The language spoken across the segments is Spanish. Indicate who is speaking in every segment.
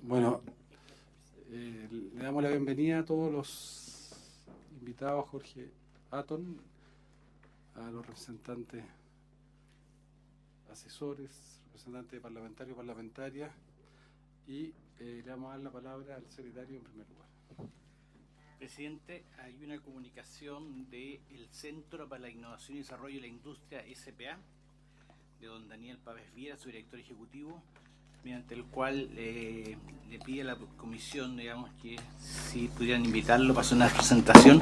Speaker 1: Bueno, le damos la bienvenida a todos los invitados, Jorge Atón, a los representantes asesores, representantes parlamentarios, parlamentarias, y le vamos a dar la palabra al secretario en primer lugar.
Speaker 2: Presidente, hay una comunicación del Centro para la Innovación y Desarrollo de la Industria, SPA, de don Daniel Pávez Viera, su director ejecutivo, mediante el cual le pide a la comisión, digamos, que si pudieran invitarlo para hacer una presentación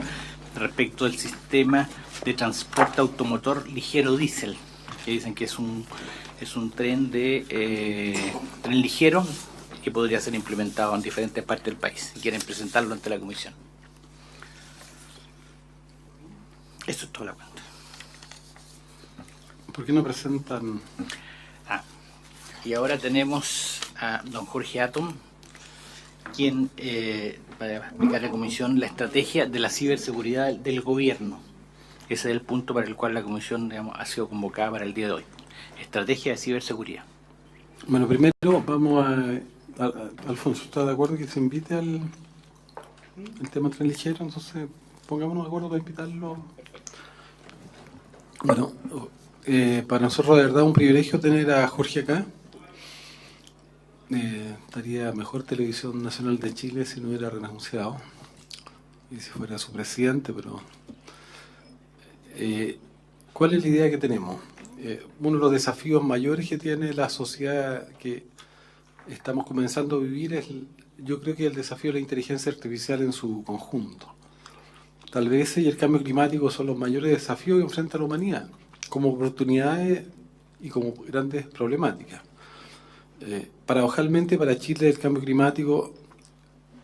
Speaker 2: respecto del sistema de transporte automotor ligero diésel, que dicen que es un tren tren ligero que podría ser implementado en diferentes partes del país, y quieren presentarlo ante la comisión. Eso es toda la cuenta.
Speaker 1: ¿Por qué no presentan?
Speaker 2: Y ahora tenemos a don Jorge Atón, quien va a explicar a la comisión la estrategia de la ciberseguridad del gobierno. Ese es el punto para el cual la comisión, digamos, ha sido convocada para el día de hoy. Estrategia de ciberseguridad.
Speaker 1: Bueno, primero vamos a Alfonso, ¿está de acuerdo que se invite al el tema tren ligero? Entonces, pongámonos de acuerdo para invitarlo. Bueno, para nosotros de verdad es un privilegio tener a Jorge acá. Estaría mejor Televisión Nacional de Chile si no hubiera renunciado y si fuera su presidente, pero ¿cuál es la idea que tenemos? Uno de los desafíos mayores que tiene la sociedad que estamos comenzando a vivir es, yo creo que el desafío de la inteligencia artificial en su conjunto. Tal vez ese y el cambio climático son los mayores desafíos que enfrenta la humanidad, como oportunidades y como grandes problemáticas. Paradojalmente para Chile el cambio climático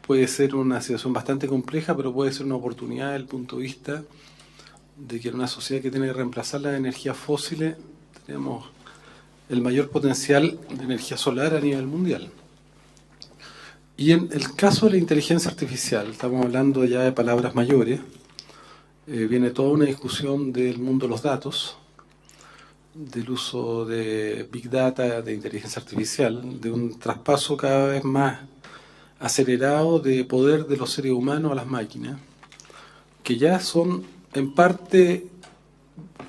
Speaker 1: puede ser una situación bastante compleja, pero puede ser una oportunidad desde el punto de vista de que en una sociedad que tiene que reemplazar las energías fósiles tenemos el mayor potencial de energía solar a nivel mundial. Y en el caso de la inteligencia artificial, estamos hablando ya de palabras mayores, viene toda una discusión del mundo de los datos, del uso de Big Data, de inteligencia artificial, de un traspaso cada vez más acelerado de poder de los seres humanos a las máquinas, que ya son en parte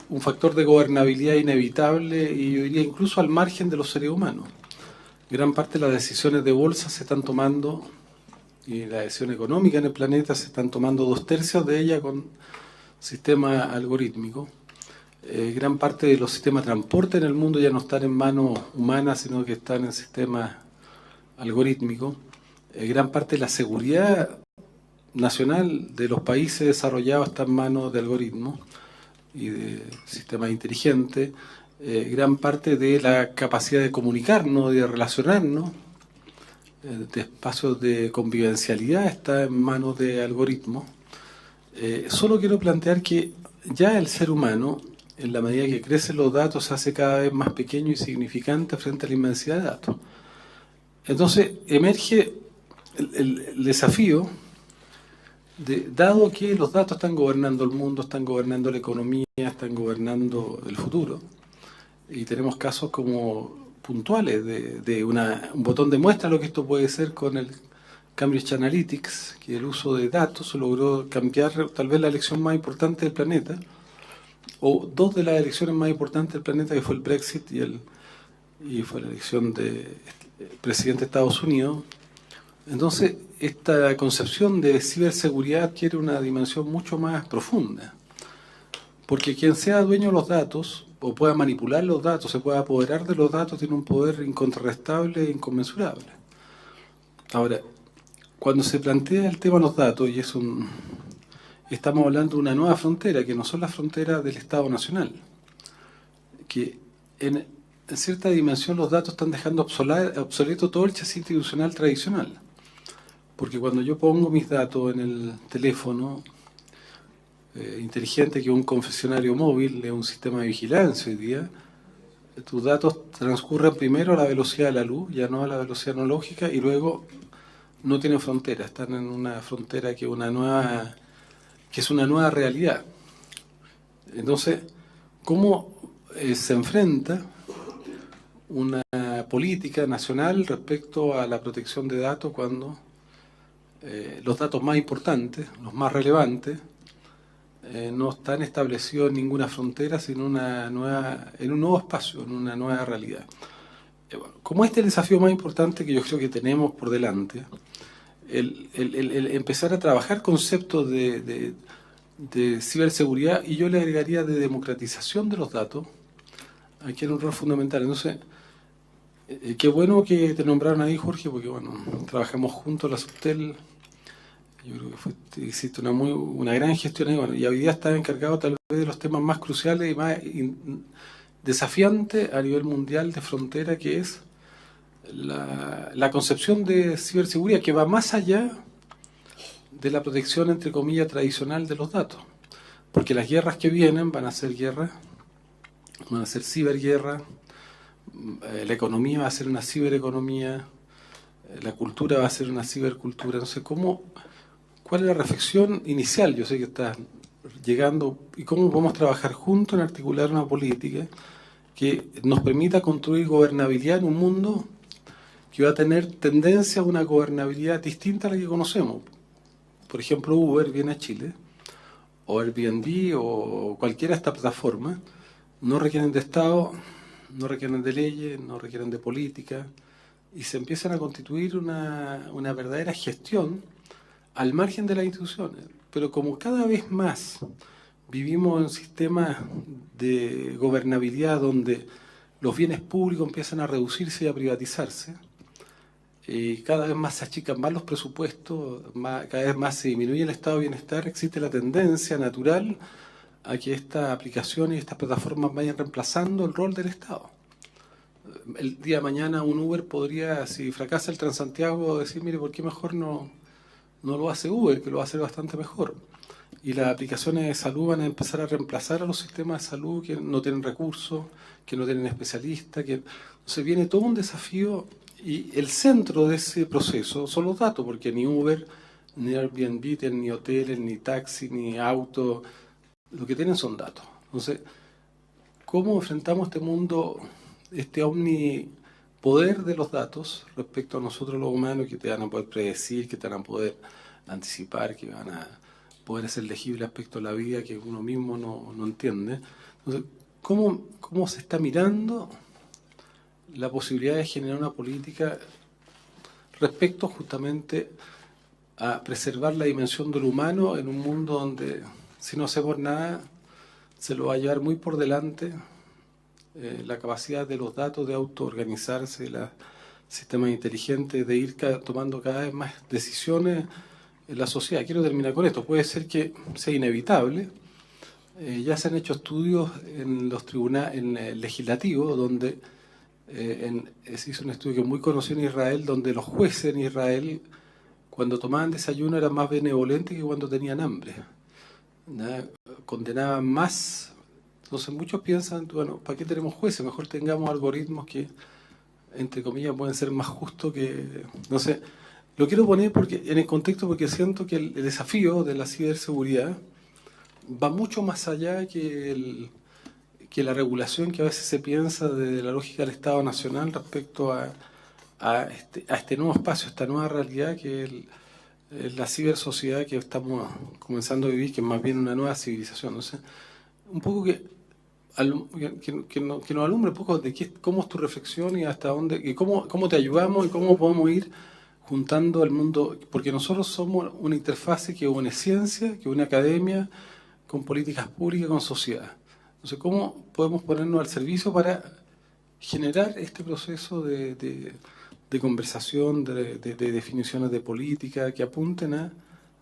Speaker 1: un factor de gobernabilidad inevitable y yo diría incluso al margen de los seres humanos. Gran parte de las decisiones de bolsa se están tomando, y la decisión económica en el planeta se están tomando 2/3 de ella con sistemas algorítmicos. Gran parte de los sistemas de transporte en el mundo ya no están en manos humanas, sino que están en sistemas algorítmicos. Gran parte de la seguridad nacional de los países desarrollados está en manos de algoritmos y de sistemas inteligentes. Gran parte de la capacidad de comunicarnos, de relacionarnos, de espacios de convivencialidad está en manos de algoritmos. Solo quiero plantear que ya el ser humano, en la medida que crecen los datos, se hace cada vez más pequeño y significante frente a la inmensidad de datos. Entonces emerge el desafío, dado que los datos están gobernando el mundo, están gobernando la economía, están gobernando el futuro, y tenemos casos como puntuales de un botón de muestra lo que esto puede ser con el Cambridge Analytics, que el uso de datos logró cambiar tal vez la elección más importante del planeta, o dos de las elecciones más importantes del planeta, que fue el Brexit y fue la elección del presidente de Estados Unidos. Entonces, esta concepción de ciberseguridad adquiere una dimensión mucho más profunda, porque quien sea dueño de los datos, o pueda manipular los datos, se pueda apoderar de los datos, tiene un poder incontrastable e inconmensurable. Ahora, cuando se plantea el tema de los datos, y estamos hablando de una nueva frontera, que no son las fronteras del Estado Nacional, que en cierta dimensión los datos están dejando obsoleto todo el chasis institucional tradicional. Porque cuando yo pongo mis datos en el teléfono inteligente, que es un confesionario móvil, es un sistema de vigilancia hoy día, tus datos transcurren primero a la velocidad de la luz, ya no a la velocidad analógica, y luego no tienen frontera, están en una frontera que es una nueva realidad. Entonces, ¿cómo se enfrenta una política nacional respecto a la protección de datos cuando los datos más importantes, los más relevantes, no están establecidos en ninguna frontera, sino en un nuevo espacio, en una nueva realidad. Bueno, como este es el desafío más importante que yo creo que tenemos por delante, el empezar a trabajar conceptos de ciberseguridad, y yo le agregaría de democratización de los datos, aquí era un rol fundamental. Entonces, qué bueno que te nombraron ahí, Jorge, porque bueno, trabajamos juntos en la Subtel. Yo creo que hiciste una gran gestión ahí, bueno, y hoy día estás encargado tal vez de los temas más cruciales y más desafiantes a nivel mundial de frontera, que es la concepción de ciberseguridad, que va más allá de la protección, entre comillas, tradicional de los datos. Porque las guerras que vienen van a ser ciberguerras, la economía va a ser una cibereconomía, la cultura va a ser una cibercultura. Entonces, ¿cuál es la reflexión inicial? Yo sé que estás llegando, y cómo podemos trabajar juntos en articular una política que nos permita construir gobernabilidad en un mundo que va a tener tendencia a una gobernabilidad distinta a la que conocemos. Por ejemplo, Uber viene a Chile, o Airbnb, o cualquiera de estas plataformas, no requieren de Estado, no requieren de leyes, no requieren de política, y se empiezan a constituir una verdadera gestión al margen de las instituciones. Pero como cada vez más vivimos en sistemas de gobernabilidad donde los bienes públicos empiezan a reducirse y a privatizarse, cada vez más se achican más los presupuestos, cada vez más se disminuye el estado de bienestar, existe la tendencia natural a que estas aplicaciones y estas plataformas vayan reemplazando el rol del Estado. El día de mañana un Uber podría, si fracasa el Transantiago, decir, mire, ¿por qué mejor no lo hace Uber, que lo va a hacer bastante mejor? Y las aplicaciones de salud van a empezar a reemplazar a los sistemas de salud que no tienen recursos, que no tienen especialistas. Entonces viene todo un desafío, y el centro de ese proceso son los datos, porque ni Uber, ni Airbnb tienen ni hoteles, ni taxi, ni auto. Lo que tienen son datos. Entonces, ¿cómo enfrentamos este mundo, este omnipoder de los datos respecto a nosotros los humanos, que te van a poder predecir, que te van a poder anticipar, que van a poder hacer legible aspecto de la vida que uno mismo no entiende? Entonces, ¿cómo se está mirando la posibilidad de generar una política respecto justamente a preservar la dimensión del humano en un mundo donde, si no hacemos nada, se lo va a llevar muy por delante la capacidad de los datos de autoorganizarse, los sistemas inteligentes, de ir tomando cada vez más decisiones en la sociedad? Quiero terminar con esto. Puede ser que sea inevitable. Ya se han hecho estudios en los tribunales, en el legislativo, donde se hizo un estudio que es muy conocido en Israel, donde los jueces en Israel, cuando tomaban desayuno, eran más benevolentes que cuando tenían hambre. ¿No? Condenaban más. Entonces muchos piensan, bueno, ¿para qué tenemos jueces? Mejor tengamos algoritmos que, entre comillas, pueden ser más justos que... No sé, lo quiero poner en el contexto, porque siento que el desafío de la ciberseguridad va mucho más allá que la regulación que a veces se piensa de la lógica del Estado Nacional respecto a este nuevo espacio, esta nueva realidad que es la cibersociedad que estamos comenzando a vivir, que es más bien una nueva civilización. ¿No sé? Un poco que nos alumbre un poco de cómo es tu reflexión y hasta dónde, y cómo te ayudamos y cómo podemos ir juntando al mundo, porque nosotros somos una interfase que une ciencia, que une academia, con políticas públicas, con sociedad. Entonces, ¿cómo podemos ponernos al servicio para generar este proceso de conversación, de definiciones de política que apunten a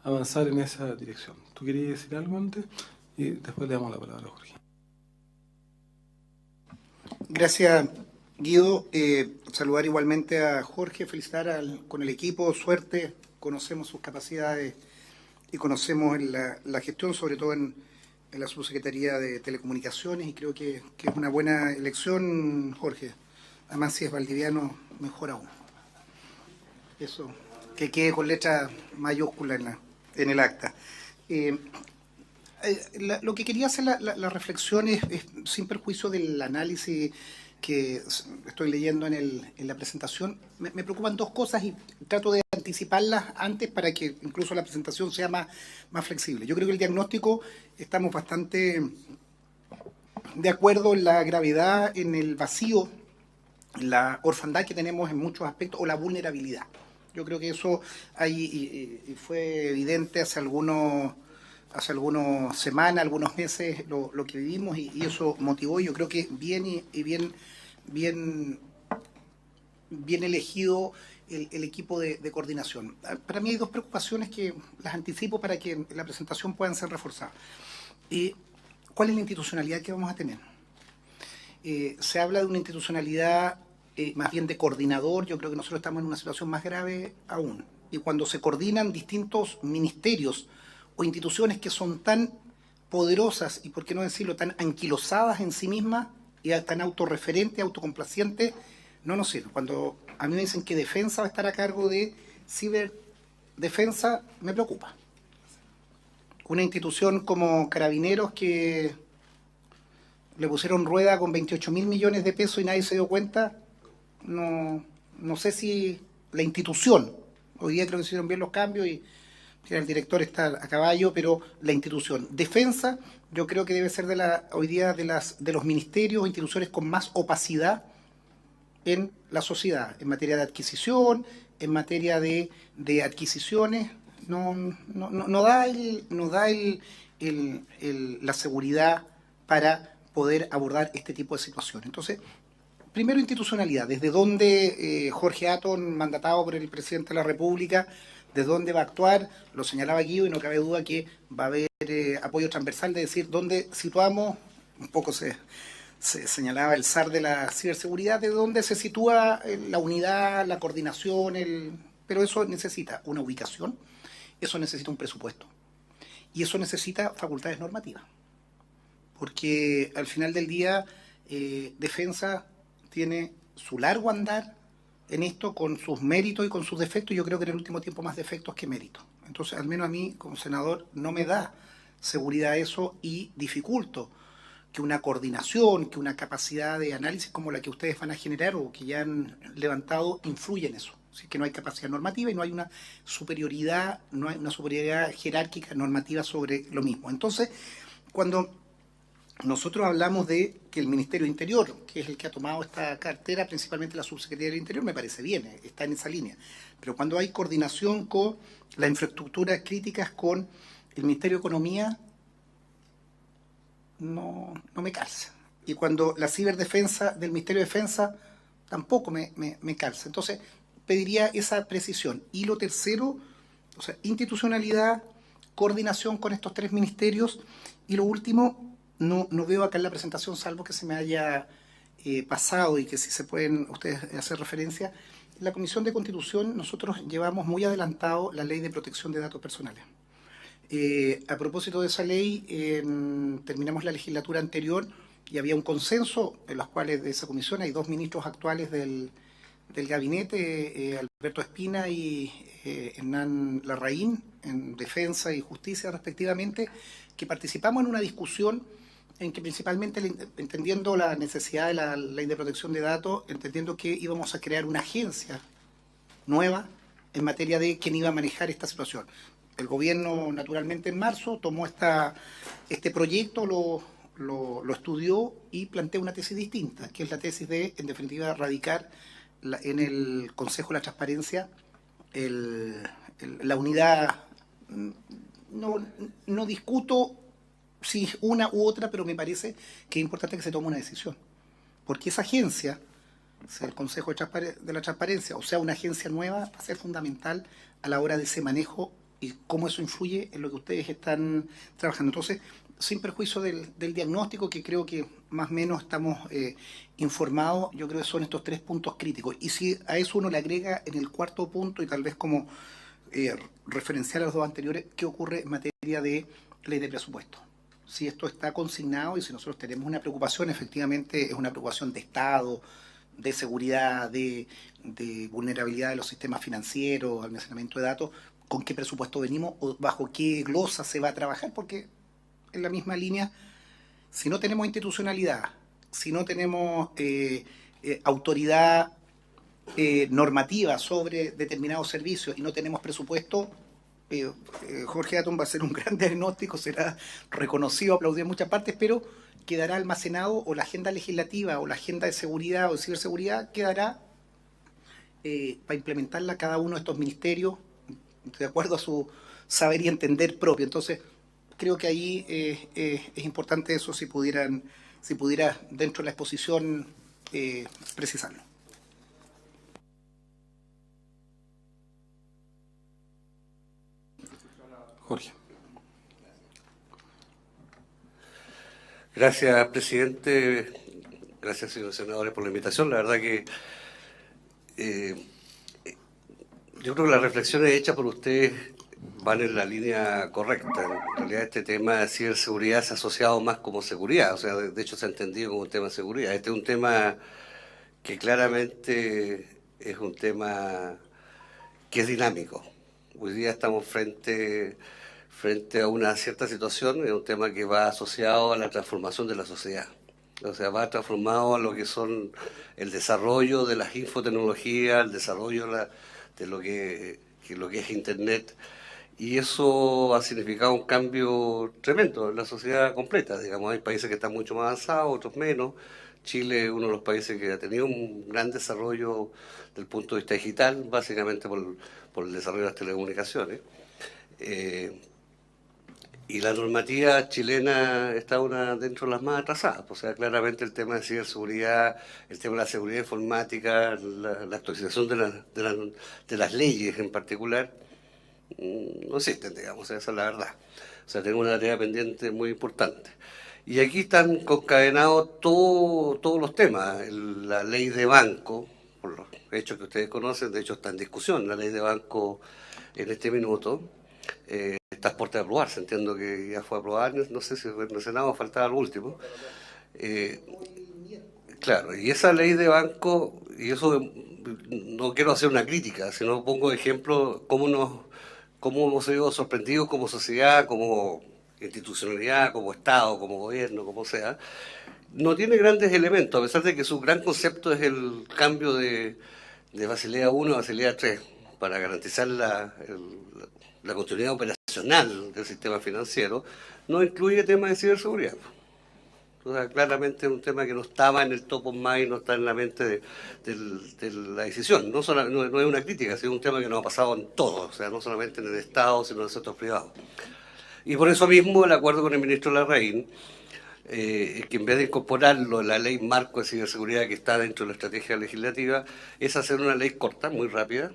Speaker 1: avanzar en esa dirección? ¿Tú querías decir algo antes? Y después le damos la palabra a Jorge.
Speaker 3: Gracias, Guido. Saludar igualmente a Jorge, felicitar con el equipo, suerte. Conocemos sus capacidades y conocemos la gestión, sobre todo en la Subsecretaría de Telecomunicaciones, y creo que es una buena elección, Jorge. Además, si es valdiviano, mejor aún. Eso, que quede con letra mayúscula en el acta. Lo que quería hacer la reflexión es sin perjuicio del análisis que estoy leyendo en la presentación, me preocupan dos cosas y trato de anticiparlas antes para que incluso la presentación sea más flexible. Yo creo que el diagnóstico estamos bastante de acuerdo en la gravedad, en el vacío, la orfandad que tenemos en muchos aspectos o la vulnerabilidad. Yo creo que eso y fue evidente hace algunas semanas, algunos meses lo que vivimos y eso motivó. Yo creo que bien elegido el equipo de coordinación. Para mí hay dos preocupaciones que las anticipo para que en la presentación puedan ser reforzadas. ¿Cuál es la institucionalidad que vamos a tener? Se habla de una institucionalidad más bien de coordinador. Yo creo que nosotros estamos en una situación más grave aún. Y cuando se coordinan distintos ministerios o instituciones que son tan poderosas y, por qué no decirlo, tan anquilosadas en sí mismas y tan autorreferentes, autocomplacientes, no nos sirve. Cuando a mí me dicen que defensa va a estar a cargo de ciberdefensa, me preocupa. Una institución como Carabineros que le pusieron rueda con 28.000 millones de pesos y nadie se dio cuenta, no sé si la institución, hoy día creo que se hicieron bien los cambios y el director está a caballo, pero la institución. Defensa, yo creo que debe ser hoy día de los ministerios o instituciones con más opacidad en la sociedad, en materia de adquisición, en materia de adquisiciones, no da la seguridad para poder abordar este tipo de situaciones. Entonces, primero, institucionalidad, desde dónde Jorge Atton, mandatado por el presidente de la República, desde dónde va a actuar, lo señalaba Guido y no cabe duda que va a haber apoyo transversal, de decir dónde situamos, un poco se señalaba el zar de la ciberseguridad, de dónde se sitúa la unidad, la coordinación, pero eso necesita una ubicación, eso necesita un presupuesto y eso necesita facultades normativas, porque al final del día Defensa tiene su largo andar en esto, con sus méritos y con sus defectos. Yo creo que en el último tiempo más defectos que méritos. Entonces, al menos a mí, como senador, no me da seguridad eso y dificulto que una coordinación, que una capacidad de análisis como la que ustedes van a generar o que ya han levantado, influye en eso. Si es que no hay capacidad normativa y no hay una superioridad, no hay una superioridad jerárquica normativa sobre lo mismo. Entonces, cuando nosotros hablamos de que el Ministerio de Interior, que es el que ha tomado esta cartera, principalmente la Subsecretaría del Interior, me parece bien, está en esa línea. Pero cuando hay coordinación con la infraestructura críticas con el Ministerio de Economía, no me calza. Y cuando la ciberdefensa del Ministerio de Defensa tampoco me calza. Entonces, pediría esa precisión. Y lo tercero, o sea, institucionalidad, coordinación con estos tres ministerios. Y lo último, no veo acá en la presentación, salvo que se me haya pasado y que si se pueden ustedes hacer referencia. En la Comisión de Constitución nosotros llevamos muy adelantado la Ley de Protección de Datos Personales. A propósito de esa ley, terminamos la legislatura anterior y había un consenso en los cuales de esa comisión hay dos ministros actuales del gabinete, Alberto Espina y Hernán Larraín, en Defensa y Justicia respectivamente, que participamos en una discusión en que principalmente, entendiendo la necesidad de la Ley de Protección de Datos, entendiendo que íbamos a crear una agencia nueva en materia de quién iba a manejar esta situación. El gobierno, naturalmente, en marzo tomó este proyecto, lo estudió y planteó una tesis distinta, que es la tesis de, en definitiva, radicar en el Consejo de la Transparencia la unidad. No discuto si es una u otra, pero me parece que es importante que se tome una decisión. Porque esa agencia, sea el Consejo de la Transparencia, o sea una agencia nueva, va a ser fundamental a la hora de ese manejo y cómo eso influye en lo que ustedes están trabajando. Entonces, sin perjuicio del diagnóstico, que creo que más o menos estamos informados, yo creo que son estos tres puntos críticos. Y si a eso uno le agrega en el cuarto punto, y tal vez como referenciar a los dos anteriores, qué ocurre en materia de ley de presupuesto. Si esto está consignado y si nosotros tenemos una preocupación, efectivamente es una preocupación de Estado, de seguridad, de vulnerabilidad de los sistemas financieros, almacenamiento de datos, ¿con qué presupuesto venimos o bajo qué glosa se va a trabajar? Porque en la misma línea, si no tenemos institucionalidad, si no tenemos autoridad normativa sobre determinados servicios y no tenemos presupuesto, Jorge Atón va a hacer un gran diagnóstico, será reconocido, aplaudido en muchas partes, pero quedará almacenado, o la agenda legislativa o la agenda de seguridad o de ciberseguridad quedará para implementarla cada uno de estos ministerios de acuerdo a su saber y entender propio. Entonces, creo que ahí es importante eso, si pudiera dentro de la exposición precisarlo.
Speaker 1: Jorge.
Speaker 4: Gracias, presidente. Gracias, señores senadores, por la invitación. La verdad que yo creo que las reflexiones hechas por ustedes van en la línea correcta. En realidad este tema de ciberseguridad se ha asociado más como seguridad, o sea, de hecho se ha entendido como un tema de seguridad. Este es un tema que claramente es un tema que es dinámico. Hoy día estamos frente a una cierta situación, es un tema que va asociado a la transformación de la sociedad. O sea, va transformado a lo que son el desarrollo de las infotecnologías, el desarrollo de lo que es Internet. Y eso ha significado un cambio tremendo en la sociedad completa. Digamos, hay países que están mucho más avanzados, otros menos. Chile es uno de los países que ha tenido un gran desarrollo desde el punto de vista digital, básicamente por el desarrollo de las telecomunicaciones. Y la normativa chilena está dentro de las más atrasadas. O sea, claramente el tema de ciberseguridad, el tema de la seguridad informática, la actualización de las leyes en particular, no existen, digamos, esa es la verdad. O sea, tenemos una tarea pendiente muy importante. Y aquí están concadenados todos los temas. La ley de banco, por los hechos que ustedes conocen, de hecho está en discusión la ley de banco en este minuto. Está a puerta de aprobarse, entiendo que ya fue aprobada, no sé si en el Senado faltaba lo último. Claro, y esa ley de banco, y eso no quiero hacer una crítica, sino pongo de ejemplo cómo hemos sido sorprendidos como sociedad, como institucionalidad, como Estado, como gobierno, como sea. No tiene grandes elementos, a pesar de que su gran concepto es el cambio de Basilea 1 a Basilea 3, para garantizar la continuidad operacional del sistema financiero, no incluye temas de ciberseguridad. O sea, claramente es un tema que no estaba en el top of mind, no está en la mente de la decisión. No es una crítica, sino un tema que nos ha pasado en todo, o sea, no solamente en el Estado, sino en el sector privado. Y por eso mismo el acuerdo con el ministro Larraín, que en vez de incorporarlo en la ley marco de ciberseguridad que está dentro de la estrategia legislativa, es hacer una ley corta, muy rápida.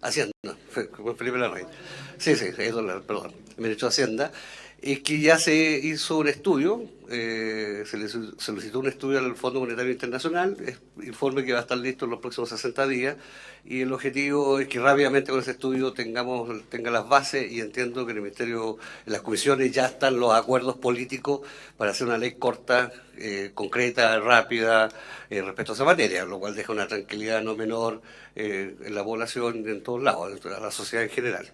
Speaker 4: Hacienda, Felipe Larraín. Sí, perdón, el ministro de Hacienda, es que ya se hizo un estudio, se le solicitó un estudio al Fondo Monetario Internacional, informe que va a estar listo en los próximos 60 días, y el objetivo es que rápidamente con ese estudio tenga las bases, y entiendo que en el Ministerio, en las comisiones ya están los acuerdos políticos para hacer una ley corta, concreta, rápida, respecto a esa materia, lo cual deja una tranquilidad no menor en la población, en todos lados, en la sociedad en general.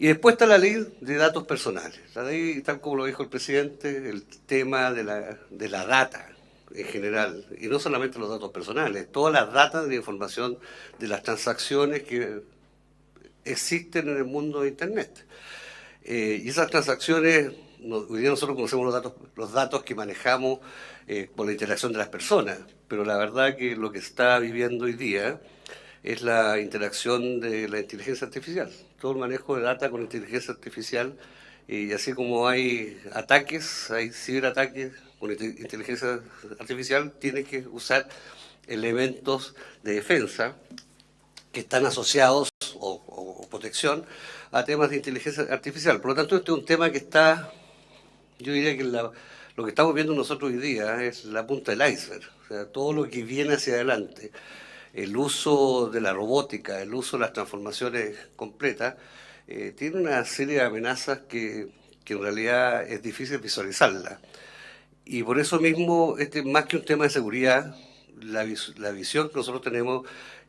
Speaker 4: Y después está la ley de datos personales. La ley, tal como lo dijo el presidente, el tema de la data en general, y no solamente los datos personales, todas las datas de información de las transacciones que existen en el mundo de Internet. Y esas transacciones, hoy día nosotros conocemos los datos que manejamos por la interacción de las personas, pero la verdad que lo que está viviendo hoy día es la interacción de la inteligencia artificial, todo el manejo de data con inteligencia artificial, y así como hay ataques, hay ciberataques con inteligencia artificial, tiene que usar elementos de defensa que están asociados o protección a temas de inteligencia artificial. Por lo tanto, este es un tema que está, yo diría que lo que estamos viendo nosotros hoy día es la punta del iceberg, o sea, todo lo que viene hacia adelante. El uso de la robótica, el uso de las transformaciones completas, tiene una serie de amenazas que en realidad es difícil visualizarlas. Y por eso mismo, más que un tema de seguridad, la visión que nosotros tenemos,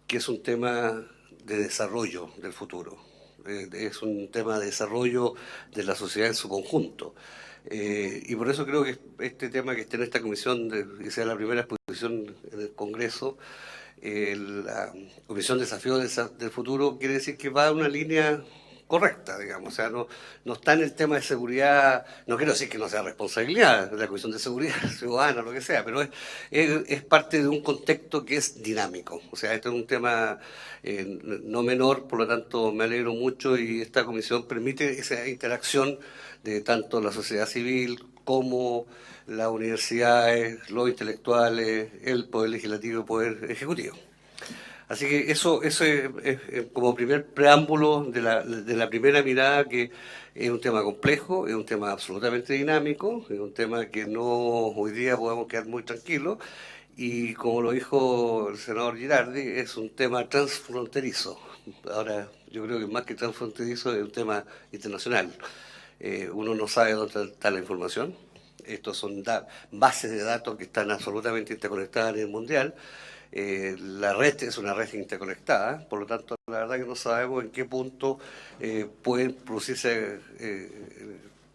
Speaker 4: que es un tema de desarrollo del futuro, es un tema de desarrollo de la sociedad en su conjunto. Y por eso creo que este tema que esté en esta comisión, y sea la primera exposición en el Congreso, la Comisión de Desafíos del Futuro, quiere decir que va a una línea correcta, digamos. O sea, no está en el tema de seguridad, no quiero decir que no sea responsabilidad de la Comisión de Seguridad Ciudadana, lo que sea, pero es parte de un contexto que es dinámico. O sea, este es un tema no menor, por lo tanto me alegro mucho, y esta comisión permite esa interacción de tanto la sociedad civil como las universidades, los intelectuales, el Poder Legislativo y el Poder Ejecutivo. Así que eso es como primer preámbulo de la primera mirada, que es un tema complejo, es un tema absolutamente dinámico, es un tema que no hoy día podemos quedar muy tranquilos, y como lo dijo el senador Girardi, es un tema transfronterizo. Ahora, yo creo que más que transfronterizo es un tema internacional. Uno no sabe dónde está la información. Estos son bases de datos que están absolutamente interconectadas a nivel mundial. La red es una red interconectada, por lo tanto, la verdad que no sabemos en qué punto pueden producirse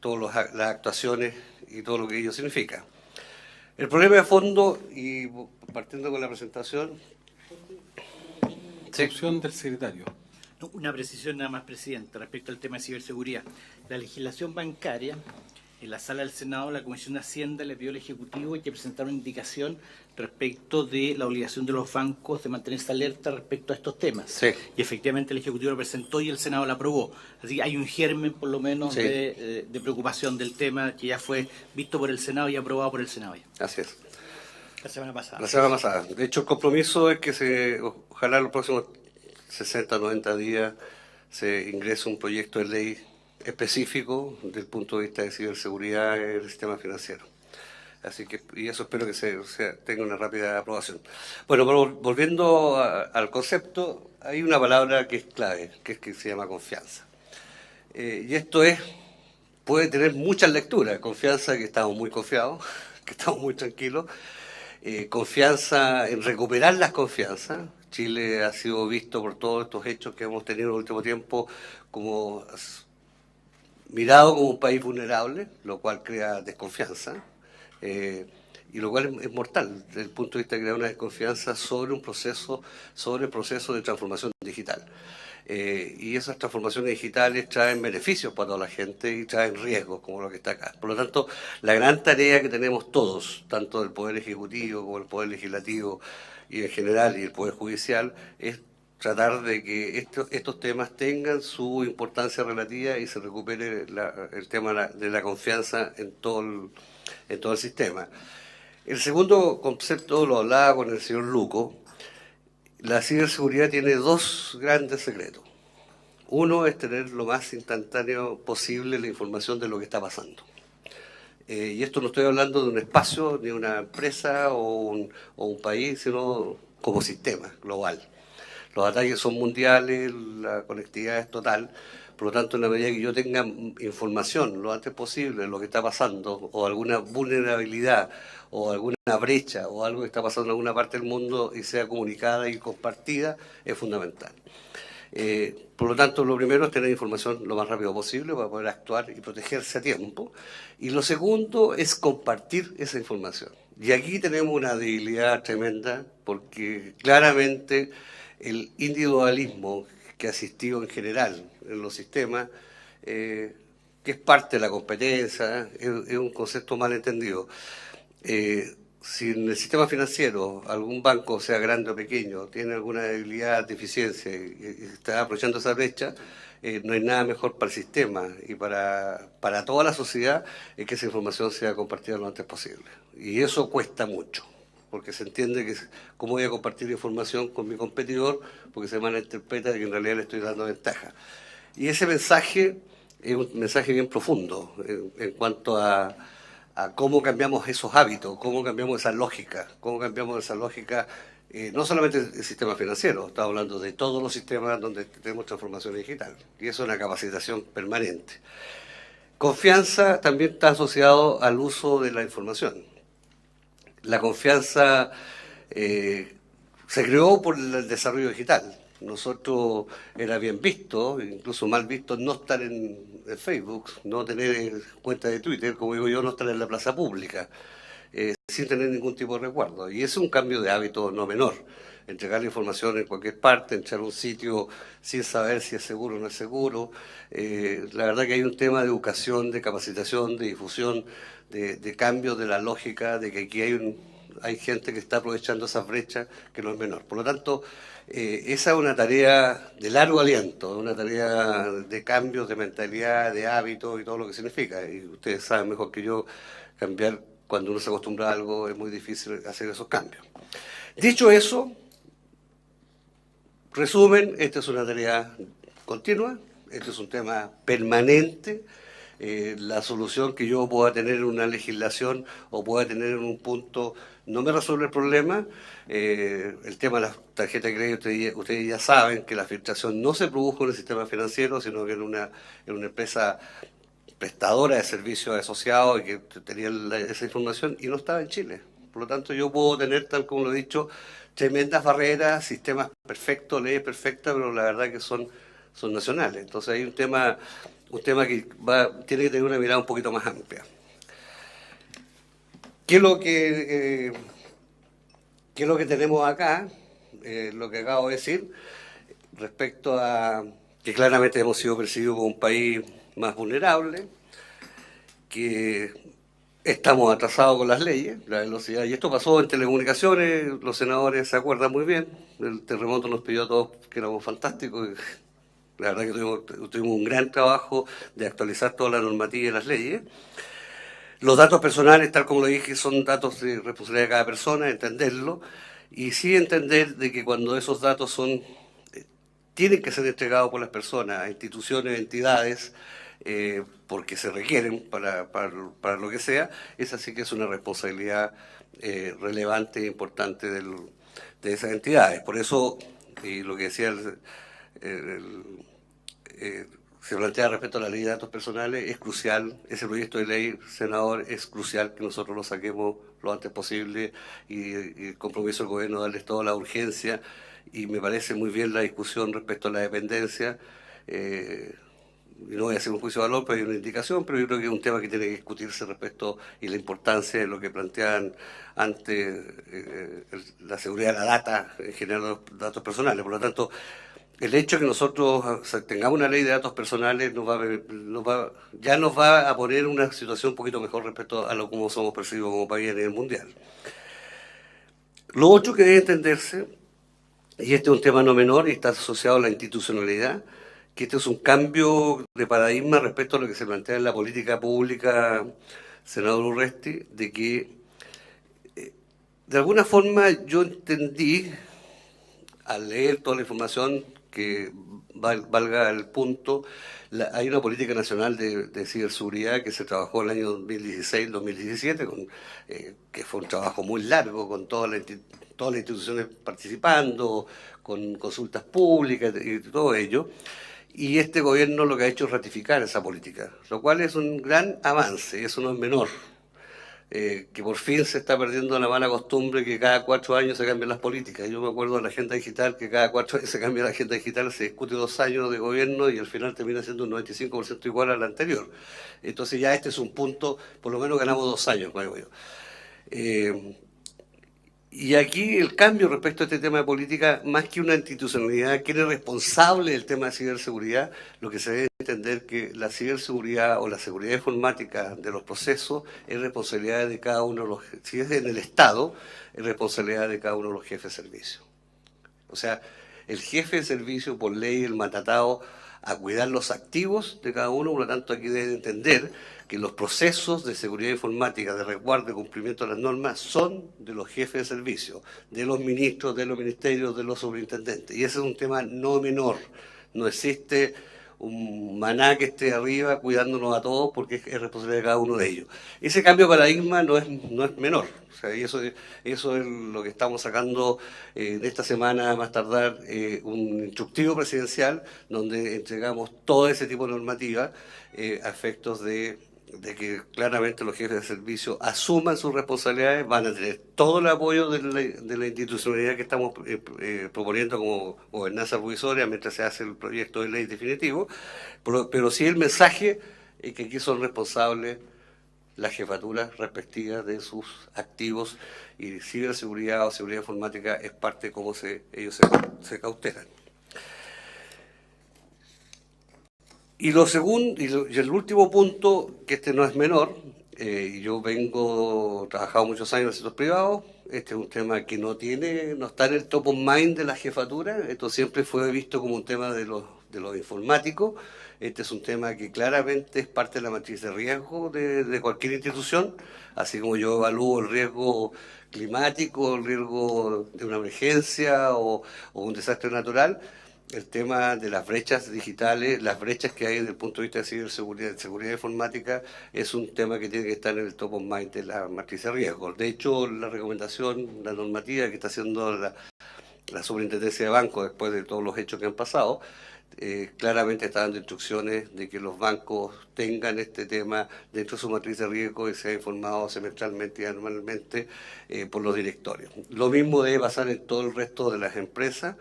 Speaker 4: todas las actuaciones y todo lo que ello significa. El problema de fondo, y partiendo con la presentación...
Speaker 1: Sí. Opción del secretario.
Speaker 2: Una precisión nada más, presidente, respecto al tema de ciberseguridad. La legislación bancaria, en la sala del Senado, la Comisión de Hacienda le pidió al Ejecutivo que presentara una indicación respecto de la obligación de los bancos de mantenerse alerta respecto a estos temas.
Speaker 4: Sí.
Speaker 2: Y efectivamente el Ejecutivo lo presentó y el Senado la aprobó. Así que hay un germen, por lo menos,
Speaker 4: sí,
Speaker 2: de preocupación del tema, que ya fue visto por el Senado y aprobado por el Senado.
Speaker 4: Así es.
Speaker 2: La semana pasada.
Speaker 4: La semana pasada. De hecho, el compromiso es que ojalá en los próximos 60 o 90 días se ingrese un proyecto de ley específico desde el punto de vista de ciberseguridad en el sistema financiero. Así que, y eso espero que tenga una rápida aprobación. Bueno, pero volviendo al concepto, hay una palabra que es clave, que se llama confianza. Y esto puede tener muchas lecturas. Confianza, que estamos muy confiados, que estamos muy tranquilos. Confianza en recuperar las confianzas. Chile ha sido visto por todos estos hechos que hemos tenido en el último tiempo como mirado como un país vulnerable, lo cual crea desconfianza, y lo cual es mortal desde el punto de vista de crear una desconfianza sobre el proceso de transformación digital. Y esas transformaciones digitales traen beneficios para toda la gente y traen riesgos, como lo que está acá. Por lo tanto, la gran tarea que tenemos todos, tanto el Poder Ejecutivo como el Poder Legislativo y en general y el Poder Judicial, es tratar de que estos temas tengan su importancia relativa y se recupere el tema de la confianza en todo el sistema. El segundo concepto lo hablaba con el señor Luco. La ciberseguridad tiene dos grandes secretos. Uno es tener lo más instantáneo posible la información de lo que está pasando. Y esto no estoy hablando de un espacio, ni una empresa o un país, sino como sistema global. Los ataques son mundiales, la conectividad es total. Por lo tanto, en la medida que yo tenga información lo antes posible de lo que está pasando, o alguna vulnerabilidad, o alguna brecha, o algo que está pasando en alguna parte del mundo y sea comunicada y compartida, es fundamental. Por lo tanto, lo primero es tener información lo más rápido posible para poder actuar y protegerse a tiempo. Y lo segundo es compartir esa información. Y aquí tenemos una debilidad tremenda, porque claramente el individualismo que ha existido en general en los sistemas, que es parte de la competencia, es un concepto mal entendido. Si en el sistema financiero algún banco, sea grande o pequeño, tiene alguna debilidad, deficiencia y está aprovechando esa brecha, no hay nada mejor para el sistema y para toda la sociedad que esa información sea compartida lo antes posible. Y eso cuesta mucho, porque se entiende que cómo voy a compartir información con mi competidor, porque se malinterpreta que en realidad le estoy dando ventaja. Y ese mensaje es un mensaje bien profundo en cuanto a cómo cambiamos esos hábitos, cómo cambiamos esa lógica, no solamente el sistema financiero, estamos hablando de todos los sistemas donde tenemos transformación digital, y eso es una capacitación permanente. Confianza también está asociado al uso de la información. La confianza se creó por el desarrollo digital. nosotros era bien visto, incluso mal visto, no estar en Facebook, no tener cuenta de Twitter, como digo yo, no estar en la plaza pública, sin tener ningún tipo de resguardo. Y es un cambio de hábito no menor. Entregar la información en cualquier parte, entrar a un sitio sin saber si es seguro o no es seguro. La verdad que hay un tema de educación, de capacitación, de difusión, de cambio de la lógica, de que aquí hay gente que está aprovechando esas brechas que no es menor. Por lo tanto, esa es una tarea de largo aliento, una tarea de cambios de mentalidad, de hábitos y todo lo que significa. Y ustedes saben mejor que yo, cambiar cuando uno se acostumbra a algo es muy difícil hacer esos cambios. Dicho eso, resumen, esta es una tarea continua, este es un tema permanente. La solución que yo pueda tener en una legislación o pueda tener en un punto no me resuelve el problema. El tema de las tarjetas de crédito, ustedes ya saben que la filtración no se produjo en el sistema financiero, sino que en una empresa prestadora de servicios asociados y que tenía esa información y no estaba en Chile. Por lo tanto, yo puedo tener, tal como lo he dicho, tremendas barreras, sistemas perfectos, leyes perfectas, pero la verdad que son nacionales. Entonces hay un tema que tiene que tener una mirada un poquito más amplia. ¿Qué es lo que tenemos acá? Lo que acabo de decir, respecto a que claramente hemos sido percibidos como un país más vulnerable, que estamos atrasados con las leyes, la velocidad, y esto pasó en telecomunicaciones, los senadores se acuerdan muy bien, el terremoto nos pidió a todos que éramos fantásticos, la verdad que tuvimos un gran trabajo de actualizar toda la normativa y las leyes. Los datos personales, tal como lo dije, son datos de responsabilidad de cada persona, entenderlo, y sí entender de que cuando esos datos tienen que ser entregados por las personas a instituciones, entidades, porque se requieren para lo que sea, esa sí que es una responsabilidad relevante e importante de esas entidades. Por eso, y lo que decía se plantea respecto a la ley de datos personales, es crucial, ese proyecto de ley, senador, es crucial que nosotros lo saquemos lo antes posible y el compromiso del gobierno de darles toda la urgencia, y me parece muy bien la discusión respecto a la dependencia. Y no voy a hacer un juicio de valor, pero hay una indicación, pero yo creo que es un tema que tiene que discutirse respecto y la importancia de lo que planteaban antes la seguridad de la data, en general los datos personales. Por lo tanto, el hecho de que nosotros tengamos una ley de datos personales ya nos va a poner en una situación un poquito mejor respecto a lo como somos percibidos como país a nivel mundial. Lo otro que debe entenderse, y este es un tema no menor y está asociado a la institucionalidad, que este es un cambio de paradigma respecto a lo que se plantea en la política pública, senador Urresti, de que de alguna forma yo entendí, al leer toda la información, que valga el punto, hay una política nacional de ciberseguridad que se trabajó en el año 2016-2017, que fue un trabajo muy largo, con todas las instituciones participando, con consultas públicas y todo ello. Y este gobierno lo que ha hecho es ratificar esa política, lo cual es un gran avance, eso no es menor. Que por fin se está perdiendo la mala costumbre que cada 4 años se cambian las políticas. Yo me acuerdo de la agenda digital, que cada 4 años se cambia la agenda digital, se discute 2 años de gobierno y al final termina siendo un 95% igual a la anterior. Entonces ya este es un punto, por lo menos ganamos 2 años, creo yo. Y aquí el cambio respecto a este tema de política, más que una institucionalidad, ¿quién es responsable del tema de ciberseguridad? Lo que se debe entender que la ciberseguridad o la seguridad informática de los procesos es responsabilidad de cada uno de los, si es en el Estado, es responsabilidad de cada uno de los jefes de servicio. O sea, el jefe de servicio, por ley, el mandatado a cuidar los activos de cada uno, por lo tanto aquí debe entender que los procesos de seguridad informática, de resguardo y cumplimiento de las normas son de los jefes de servicio, de los ministros, de los ministerios, de los superintendentes. Y ese es un tema no menor. No existe un maná que esté arriba cuidándonos a todos porque es responsabilidad de cada uno de ellos. Ese cambio de paradigma no es menor. O sea, y eso es lo que estamos sacando de esta semana, más tardar, un instructivo presidencial donde entregamos todo ese tipo de normativa a efectos de de que claramente los jefes de servicio asuman sus responsabilidades, van a tener todo el apoyo de la institucionalidad que estamos proponiendo como gobernanza provisoria mientras se hace el proyecto de ley definitivo, pero sí el mensaje es que aquí son responsables las jefaturas respectivas de sus activos, y ciberseguridad o seguridad informática es parte de cómo ellos se cautelan. Y lo segundo, y el último punto, que este no es menor, yo trabajado muchos años en el sector privado, este es un tema que no está en el top of mind de la jefatura, esto siempre fue visto como un tema de los informáticos, este es un tema que claramente es parte de la matriz de riesgo de cualquier institución, así como yo evalúo el riesgo climático, el riesgo de una emergencia o un desastre natural. El tema de las brechas digitales, las brechas que hay desde el punto de vista de ciberseguridad, seguridad informática, es un tema que tiene que estar en el top of mind de la matriz de riesgo. De hecho, la recomendación, la normativa que está haciendo la Superintendencia de Bancos después de todos los hechos que han pasado, claramente está dando instrucciones de que los bancos tengan este tema dentro de su matriz de riesgo y sea informado semestralmente y anualmente por los directorios. Lo mismo debe pasar en todo el resto de las empresas.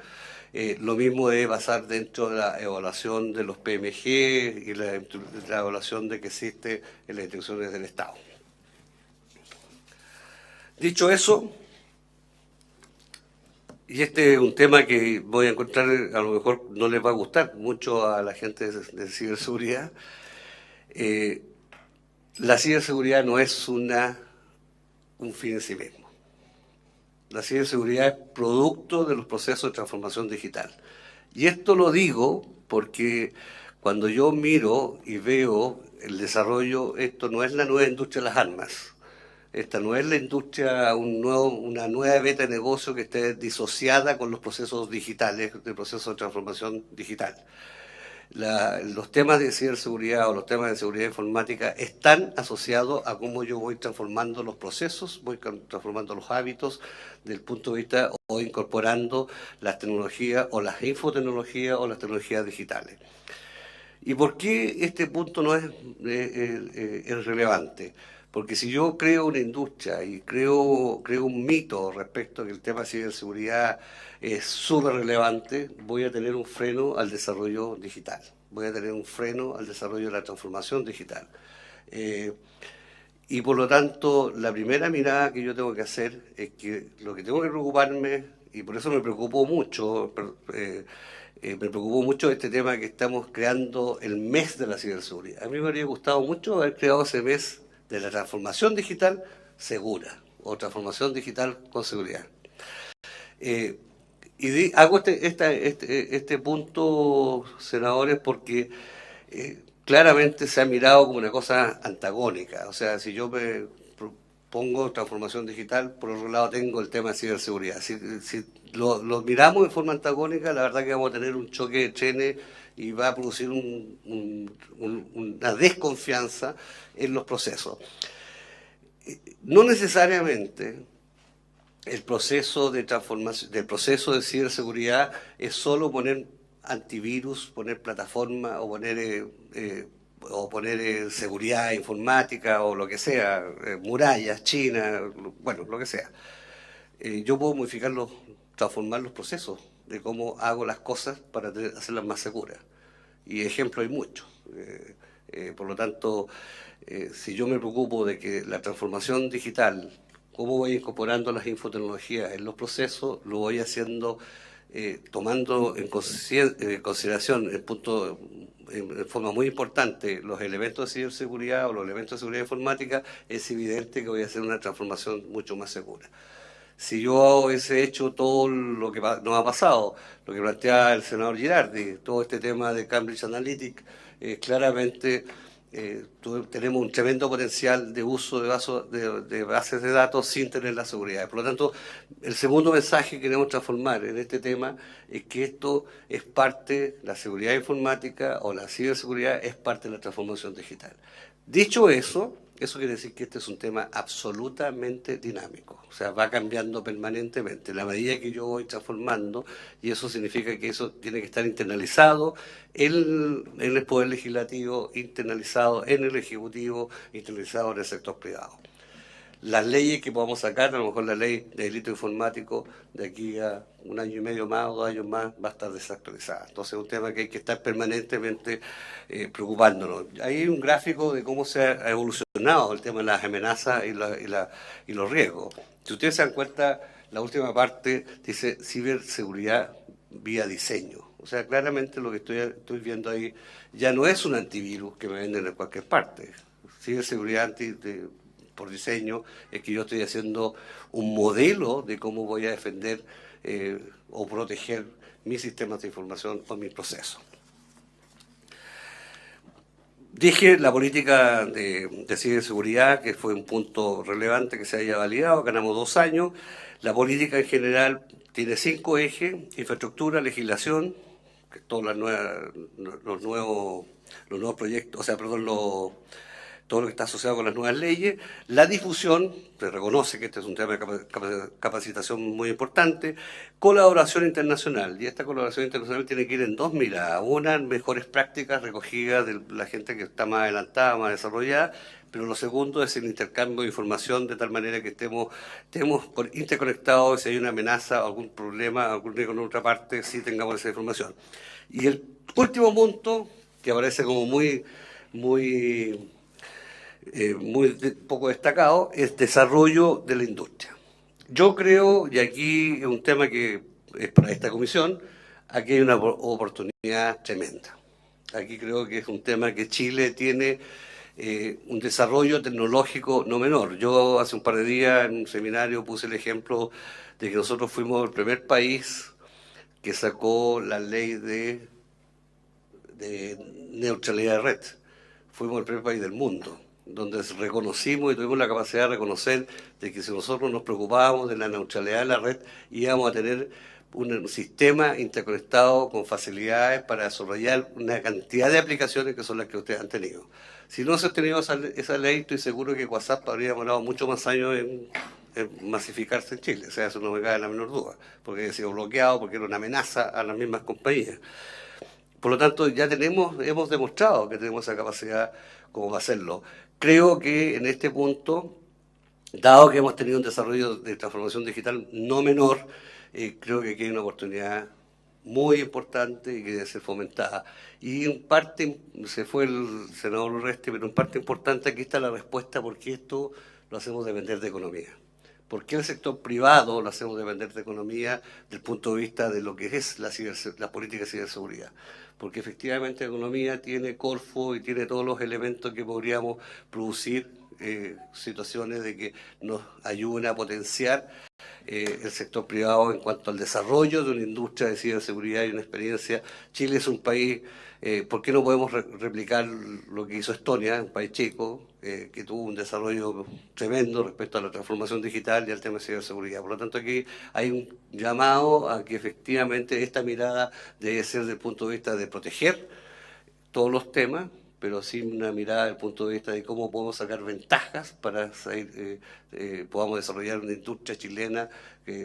Speaker 4: Lo mismo debe pasar dentro de la evaluación de los PMG y la evaluación de que existe en las instituciones del Estado. Dicho eso, y este es un tema que voy a encontrar, a lo mejor no les va a gustar mucho a la gente de ciberseguridad, la ciberseguridad no es un fin en sí mismo. La ciberseguridad es producto de los procesos de transformación digital. Y esto lo digo porque cuando yo miro y veo el desarrollo, esto no es la nueva industria de las armas. Esta no es la industria, una nueva beta de negocio que esté disociada con los procesos digitales, del proceso de transformación digital. Los temas de ciberseguridad o los temas de seguridad informática están asociados a cómo yo voy transformando los procesos, voy transformando los hábitos del punto de vista o incorporando las tecnologías o las infotecnologías o las tecnologías digitales. ¿Y por qué este punto no es relevante? Porque si yo creo una industria y creo un mito respecto a que el tema de ciberseguridad es súper relevante, voy a tener un freno al desarrollo digital, voy a tener un freno al desarrollo de la transformación digital. Y por lo tanto, la primera mirada que yo tengo que hacer es que lo que tengo que preocuparme, y por eso me preocupó mucho este tema que estamos creando el mes de la ciberseguridad. A mí me habría gustado mucho haber creado ese mes de la transformación digital segura o transformación digital con seguridad. Hago este punto, senadores, porque claramente se ha mirado como una cosa antagónica. O sea, si yo me pongo transformación digital, por otro lado tengo el tema de ciberseguridad. Si lo miramos de forma antagónica, la verdad que vamos a tener un choque de trenes y va a producir una desconfianza en los procesos. No necesariamente el proceso de transformación, del proceso de ciberseguridad es solo poner antivirus, poner plataforma o poner seguridad informática o lo que sea, murallas, China, bueno, lo que sea. Yo puedo transformar los procesos de cómo hago las cosas para hacerlas más seguras. Y ejemplos hay muchos. Por lo tanto, si yo me preocupo de que la transformación digital, cómo voy incorporando las infotecnologías en los procesos, lo voy haciendo tomando en consideración en forma muy importante los elementos de ciberseguridad o los elementos de seguridad informática, es evidente que voy a hacer una transformación mucho más segura. Si yo hubiese hecho todo lo que nos ha pasado, lo que plantea el senador Girardi, todo este tema de Cambridge Analytica, claramente tenemos un tremendo potencial de uso de bases de datos sin tener la seguridad. Por lo tanto, el segundo mensaje que queremos transformar en este tema es que esto es parte, la seguridad informática o la ciberseguridad es parte de la transformación digital. Dicho eso, Eso quiere decir que este es un tema absolutamente dinámico, o sea, va cambiando permanentemente, la medida que yo voy transformando, y eso significa que eso tiene que estar internalizado en el Poder Legislativo, internalizado en el Ejecutivo, internalizado en el sector privado. Las leyes que podamos sacar, a lo mejor la ley de delito informático, de aquí a 1 año y medio más o 2 años más, va a estar desactualizada. Entonces es un tema que hay que estar permanentemente preocupándonos. Hay un gráfico de cómo se ha evolucionado el tema de las amenazas y los riesgos. Si ustedes se dan cuenta, la última parte dice ciberseguridad vía diseño. O sea, claramente lo que estoy viendo ahí ya no es un antivirus que me venden en cualquier parte. Ciberseguridad por diseño es que yo estoy haciendo un modelo de cómo voy a defender o proteger mis sistemas de información o mis procesos. Dije la política de ciberseguridad, que fue un punto relevante que se haya validado, ganamos 2 años. La política en general tiene 5 ejes: infraestructura, legislación, que todos los nuevos proyectos, o sea, perdón, todo lo que está asociado con las nuevas leyes, la difusión, se reconoce que este es un tema de capacitación muy importante, colaboración internacional, y esta colaboración internacional tiene que ir en 2 miradas: una, mejores prácticas recogidas de la gente que está más adelantada, más desarrollada, pero lo segundo es el intercambio de información de tal manera que estemos interconectados, si hay una amenaza, algún problema, algún riesgo en otra parte, sí tengamos esa información. Y el último punto, que aparece como muy poco destacado, es desarrollo de la industria. Yo creo, y aquí es un tema que es para esta comisión, aquí hay una oportunidad tremenda. Aquí creo que es un tema que Chile tiene un desarrollo tecnológico no menor. Yo hace un par de días en un seminario puse el ejemplo de que nosotros fuimos el primer país que sacó la ley de neutralidad de red. Fuimos el primer país del mundo donde reconocimos y tuvimos la capacidad de reconocer de que si nosotros nos preocupábamos de la neutralidad de la red, íbamos a tener un sistema interconectado con facilidades para desarrollar una cantidad de aplicaciones que son las que ustedes han tenido. Si no se ha tenido esa ley, estoy seguro que WhatsApp habría demorado mucho más años en masificarse en Chile. O sea, eso no me cabe la menor duda, porque ha sido bloqueado, porque era una amenaza a las mismas compañías. Por lo tanto, ya hemos demostrado que tenemos esa capacidad como para hacerlo. Creo que en este punto, dado que hemos tenido un desarrollo de transformación digital no menor, creo que aquí hay una oportunidad muy importante y que debe ser fomentada. Y en parte, se fue el senador Urresti, pero en parte importante aquí está la respuesta, porque esto lo hacemos depender de economía. ¿Por qué el sector privado lo hacemos depender de economía desde el punto de vista de lo que es la política de ciberseguridad? Porque efectivamente la economía tiene Corfo y tiene todos los elementos que podríamos producir situaciones de que nos ayuden a potenciar el sector privado en cuanto al desarrollo de una industria de ciberseguridad y una experiencia. Chile es un país, ¿por qué no podemos replicar lo que hizo Estonia, un país chico, que tuvo un desarrollo tremendo respecto a la transformación digital y al tema de ciberseguridad? Por lo tanto, aquí hay un llamado a que efectivamente esta mirada debe ser desde el punto de vista de proteger todos los temas, pero sin una mirada desde el punto de vista de cómo podemos sacar ventajas para podamos desarrollar una industria chilena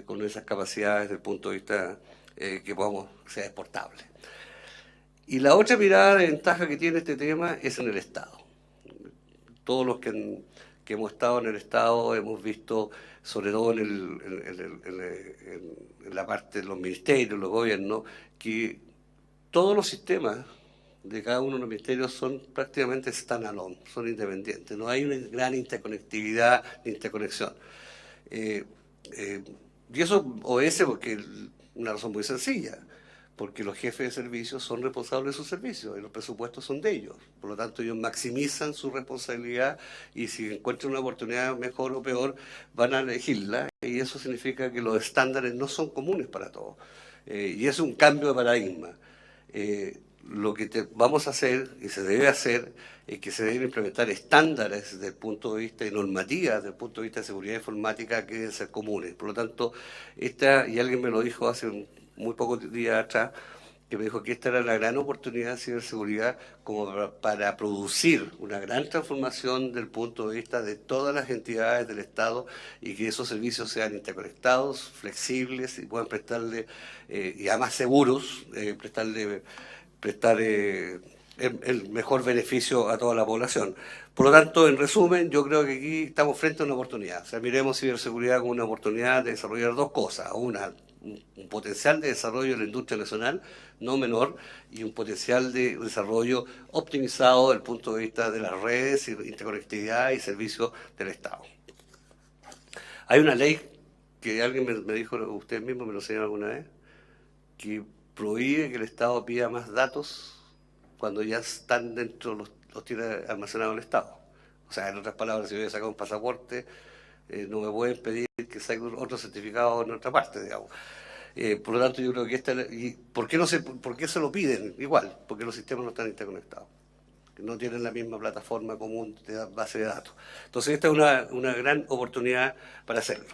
Speaker 4: con esas capacidades desde el punto de vista que sea exportable. Y la otra mirada de ventaja que tiene este tema es en el Estado. Todos los que hemos estado en el Estado hemos visto, sobre todo en la parte de los ministerios, los gobiernos, que todos los sistemas de cada uno de los ministerios son prácticamente stand-alone, son independientes. No hay una gran interconectividad ni interconexión. Y eso obedece porque una razón muy sencilla, porque los jefes de servicios son responsables de sus servicios y los presupuestos son de ellos. Por lo tanto, ellos maximizan su responsabilidad y si encuentran una oportunidad mejor o peor, van a elegirla, y eso significa que los estándares no son comunes para todos. Y es un cambio de paradigma. Lo que vamos a hacer y se debe hacer es que se deben implementar estándares desde el punto de vista de normativas, desde el punto de vista de seguridad informática, que deben ser comunes. Por lo tanto, y alguien me lo dijo hace muy pocos días atrás, que me dijo que esta era la gran oportunidad de ciberseguridad como para producir una gran transformación del punto de vista de todas las entidades del Estado y que esos servicios sean interconectados, flexibles y puedan prestarle, y además seguros, prestar el mejor beneficio a toda la población. Por lo tanto, en resumen, yo creo que aquí estamos frente a una oportunidad. O sea, miremos ciberseguridad como una oportunidad de desarrollar dos cosas. Una, un potencial de desarrollo de la industria nacional no menor y un potencial de desarrollo optimizado desde el punto de vista de las redes, interconectividad y servicios del Estado. Hay una ley que alguien me dijo, usted mismo me lo enseñó alguna vez, que prohíbe que el Estado pida más datos cuando ya están dentro, los tiene almacenados el Estado. O sea, en otras palabras, si yo voy a sacar un pasaporte, no me pueden pedir que saque otro certificado en otra parte, digamos. Por lo tanto, yo creo que ¿por qué se lo piden? Igual, porque los sistemas no están interconectados, no tienen la misma plataforma común de base de datos. Entonces, esta es una gran oportunidad para hacerlo.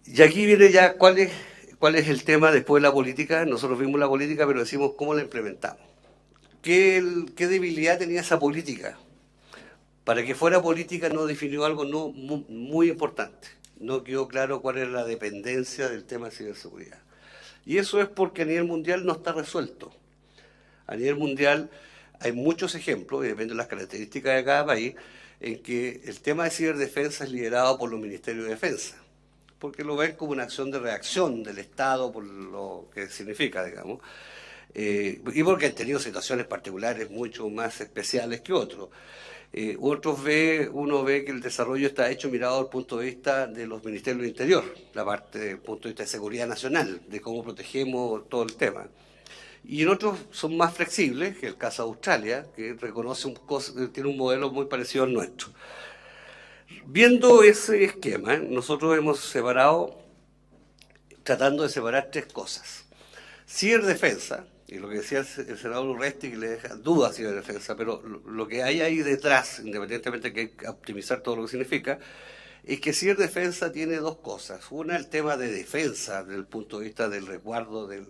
Speaker 4: Y aquí viene ya cuál es el tema después de la política. Nosotros vimos la política, pero decimos cómo la implementamos. ¿Qué debilidad tenía esa política? Para que fuera política no definió algo muy importante. No quedó claro cuál era la dependencia del tema de ciberseguridad. Y eso es porque a nivel mundial no está resuelto. A nivel mundial hay muchos ejemplos, y depende de las características de cada país, en que el tema de ciberdefensa es liderado por los ministerios de defensa, porque lo ven como una acción de reacción del Estado por lo que significa, digamos, y porque han tenido situaciones particulares mucho más especiales que otros. Uno ve que el desarrollo está hecho mirado desde el punto de vista de los ministerios del Interior, la parte del punto de vista de seguridad nacional, de cómo protegemos todo el tema. Y en otros son más flexibles, que el caso de Australia, que tiene un modelo muy parecido al nuestro. Viendo ese esquema, nosotros hemos tratando de separar tres cosas. Ciberdefensa, y lo que decía el senador Urresti, que le deja dudas ciberdefensa, pero lo que hay ahí detrás, independientemente de que hay que optimizar todo lo que significa, es que ciberdefensa tiene dos cosas. Una, el tema de defensa, desde el punto de vista del resguardo de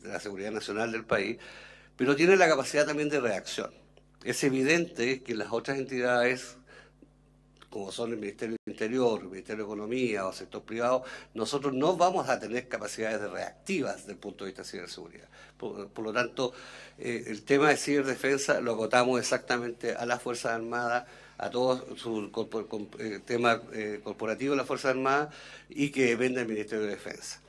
Speaker 4: la seguridad nacional del país, pero tiene la capacidad también de reacción. Es evidente que las otras entidades, como son el Ministerio del Interior, el Ministerio de Economía o el sector privado, nosotros no vamos a tener capacidades reactivas desde el punto de vista de ciberseguridad. Por lo tanto, el tema de ciberdefensa lo acotamos exactamente a las Fuerzas Armadas, a todo su tema corporativo de las Fuerzas Armadas y que depende del Ministerio de Defensa.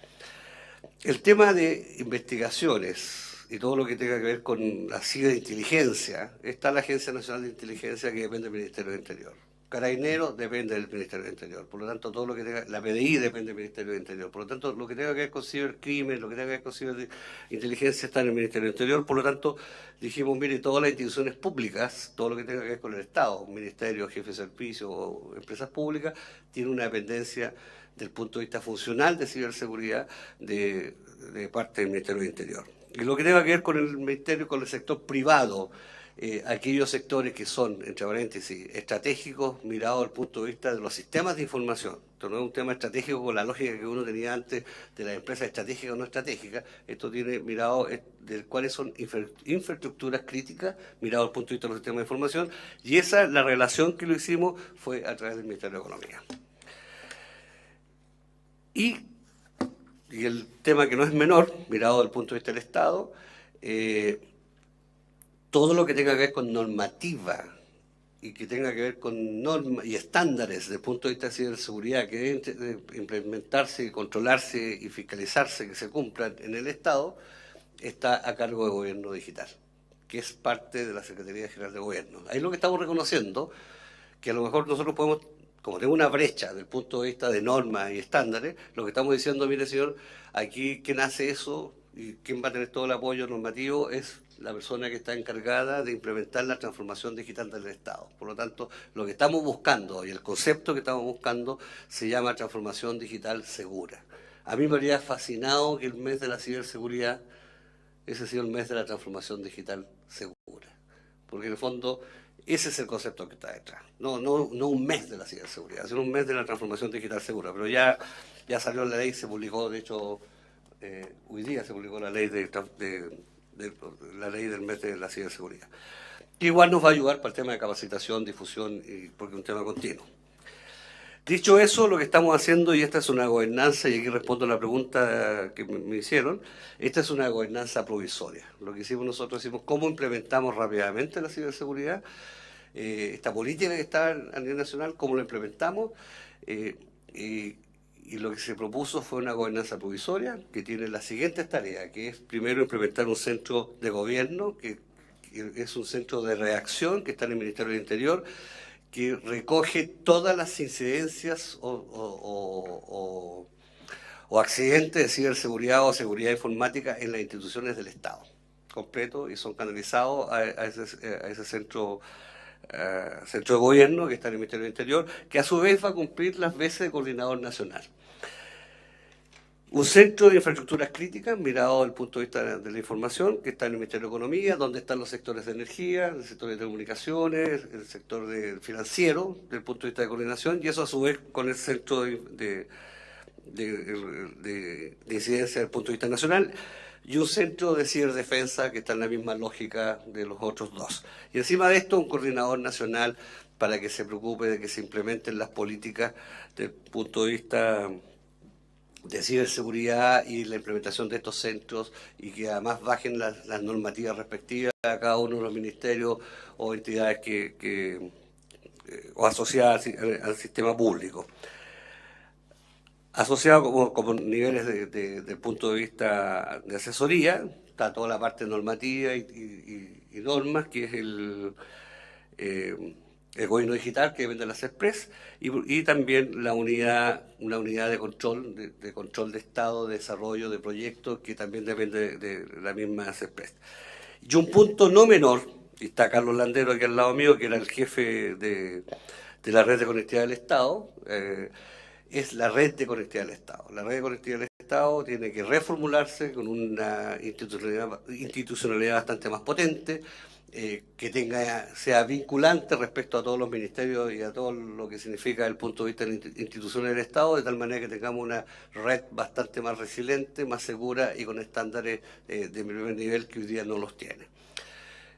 Speaker 4: El tema de investigaciones y todo lo que tenga que ver con la ciberinteligencia, está la Agencia Nacional de Inteligencia que depende del Ministerio del Interior. Carabineros depende del Ministerio del Interior, por lo tanto todo lo que tenga, la PDI depende del Ministerio del Interior, por lo tanto lo que tenga que ver con cibercrimen, lo que tenga que ver con ciberinteligencia está en el Ministerio del Interior, por lo tanto dijimos, mire, todas las instituciones públicas, todo lo que tenga que ver con el Estado, ministerio, jefe de servicio o empresas públicas, tiene una dependencia del punto de vista funcional de ciberseguridad de parte del Ministerio del Interior. Y lo que tenga que ver con el Ministerio, con el sector privado, aquellos sectores que son, entre paréntesis, estratégicos mirados desde el punto de vista de los sistemas de información. Esto no es un tema estratégico con la lógica que uno tenía antes de las empresas estratégicas o no estratégicas. Esto tiene mirado de cuáles son infraestructuras críticas mirados desde el punto de vista de los sistemas de información. Y la relación que lo hicimos fue a través del Ministerio de Economía. Y el tema que no es menor, mirado desde el punto de vista del Estado, todo lo que tenga que ver con normativa y que tenga que ver con normas y estándares desde el punto de vista de ciberseguridad que deben implementarse, controlarse y fiscalizarse, que se cumplan en el Estado, está a cargo de Gobierno Digital, que es parte de la Secretaría General de Gobierno. Ahí lo que estamos reconociendo, que a lo mejor nosotros podemos, como tengo una brecha desde el punto de vista de normas y estándares, lo que estamos diciendo, mire señor, aquí quien hace eso y quien va a tener todo el apoyo normativo es la persona que está encargada de implementar la transformación digital del Estado. Por lo tanto, lo que estamos buscando y el concepto que estamos buscando se llama transformación digital segura. A mí me habría fascinado que el mes de la ciberseguridad ese ha sido el mes de la transformación digital segura. Porque en el fondo ese es el concepto que está detrás. No un mes de la ciberseguridad, sino un mes de la transformación digital segura. Pero ya salió la ley, se publicó, de hecho, hoy día se publicó la ley la ley del mes de la ciberseguridad. Que igual nos va a ayudar para el tema de capacitación, difusión, porque es un tema continuo. Dicho eso, lo que estamos haciendo, y esta es una gobernanza, y aquí respondo a la pregunta que me hicieron, esta es una gobernanza provisoria. Lo que hicimos nosotros, cómo implementamos rápidamente la ciberseguridad, esta política que está a nivel nacional, cómo lo implementamos, y lo que se propuso fue una gobernanza provisoria que tiene las siguientes tareas, que es primero implementar un centro de gobierno, que es un centro de reacción que está en el Ministerio del Interior, que recoge todas las incidencias o accidentes de ciberseguridad o seguridad informática en las instituciones del Estado, completo, y son canalizados a ese centro de gobierno que está en el Ministerio del Interior, que a su vez va a cumplir las veces de coordinador nacional. Un centro de infraestructuras críticas, mirado desde el punto de vista de la información, que está en el Ministerio de Economía, donde están los sectores de energía, el sector de telecomunicaciones, el sector financiero, desde el punto de vista de coordinación, y eso a su vez con el centro de incidencia desde el punto de vista nacional, y un centro de ciberdefensa que está en la misma lógica de los otros dos. Y encima de esto, un coordinador nacional para que se preocupe de que se implementen las políticas desde el punto de vista de ciberseguridad y la implementación de estos centros, y que además bajen las normativas respectivas a cada uno de los ministerios o entidades o asociadas al sistema público. Asociado como niveles del punto de vista de asesoría, está toda la parte normativa y normas, que es el gobierno digital, que depende de las CESPRES, y también una unidad de control de Estado, de desarrollo de proyectos, que también depende de la misma CESPRES. Y un punto no menor, y está Carlos Landero aquí al lado mío, que era el jefe de la red de conectividad del Estado, es la red de conectividad del Estado. La red de conectividad del Estado tiene que reformularse con una institucionalidad bastante más potente, que sea vinculante respecto a todos los ministerios y a todo lo que significa desde el punto de vista de las instituciones del Estado, de tal manera que tengamos una red bastante más resiliente, más segura y con estándares de primer nivel que hoy día no los tiene.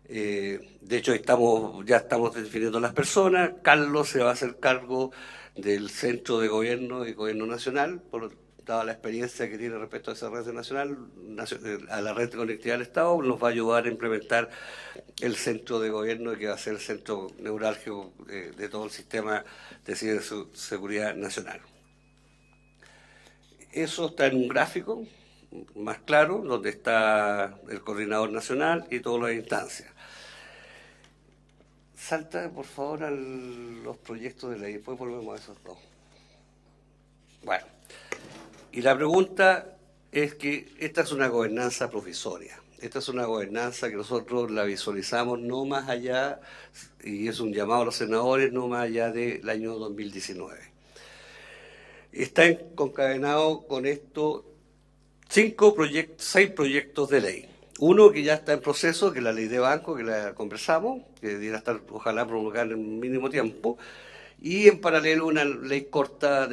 Speaker 4: De hecho, ya estamos definiendo las personas. Carlos se va a hacer cargo del Centro de Gobierno y Gobierno Nacional, dada la experiencia que tiene respecto a esa red nacional, a la red de conectividad del Estado, nos va a ayudar a implementar el Centro de Gobierno, que va a ser el centro neurálgico de todo el sistema de ciberseguridad nacional. Eso está en un gráfico más claro, donde está el coordinador nacional y todas las instancias. Salta, por favor, a los proyectos de ley, después volvemos a esos dos. Bueno, y la pregunta es que esta es una gobernanza provisoria. Esta es una gobernanza que nosotros la visualizamos no más allá, y es un llamado a los senadores, no más allá del año 2019. Está concadenado con esto 6 proyectos de ley. Uno que ya está en proceso, que es la ley de banco, que la conversamos, que debería estar, ojalá, promulgada en el mínimo tiempo, y en paralelo una ley corta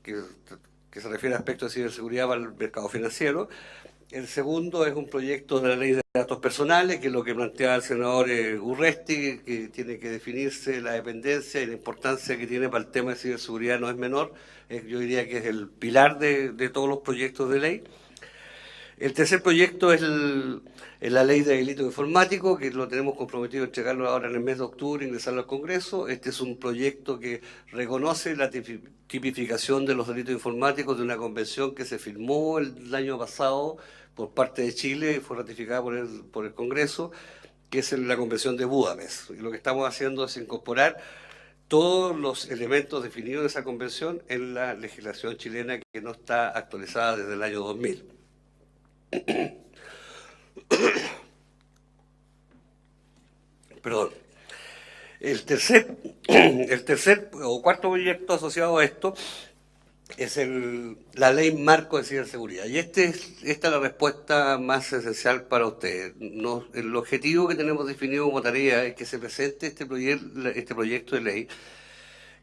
Speaker 4: que se refiere a aspectos de ciberseguridad para el mercado financiero. El segundo es un proyecto de la ley de datos personales, que es lo que plantea el senador Urresti, que tiene que definirse la dependencia y la importancia que tiene para el tema de ciberseguridad no es menor. Yo diría que es el pilar de todos los proyectos de ley. El tercer proyecto es la ley de delito informático, que lo tenemos comprometido a entregarlo ahora en el mes de octubre, ingresarlo al Congreso. Este es un proyecto que reconoce la tipificación de los delitos informáticos de una convención que se firmó el año pasado por parte de Chile y fue ratificada por el Congreso, que es la Convención de Budapest. Y lo que estamos haciendo es incorporar todos los elementos definidos en esa convención en la legislación chilena, que no está actualizada desde el año 2000. Perdón. El tercer o cuarto proyecto asociado a esto es la ley marco de ciberseguridad. Y esta es la respuesta más esencial para ustedes. El objetivo que tenemos definido como tarea es que se presente este proyecto de ley,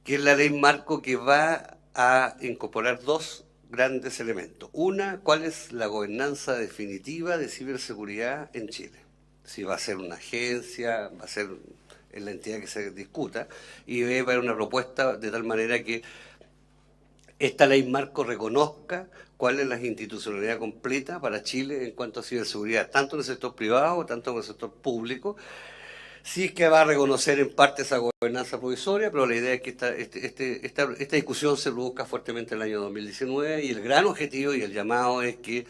Speaker 4: que es la ley marco, que va a incorporar dos grandes elementos. Una, ¿cuál es la gobernanza definitiva de ciberseguridad en Chile? Si va a ser una agencia, va a ser en la entidad que se discuta, y va a haber una propuesta de tal manera que esta ley marco reconozca cuál es la institucionalidad completa para Chile en cuanto a ciberseguridad, tanto en el sector privado, tanto en el sector público. Sí es que va a reconocer en parte esa gobernanza provisoria, pero la idea es que esta discusión se produzca fuertemente en el año 2019 y el gran objetivo y el llamado es que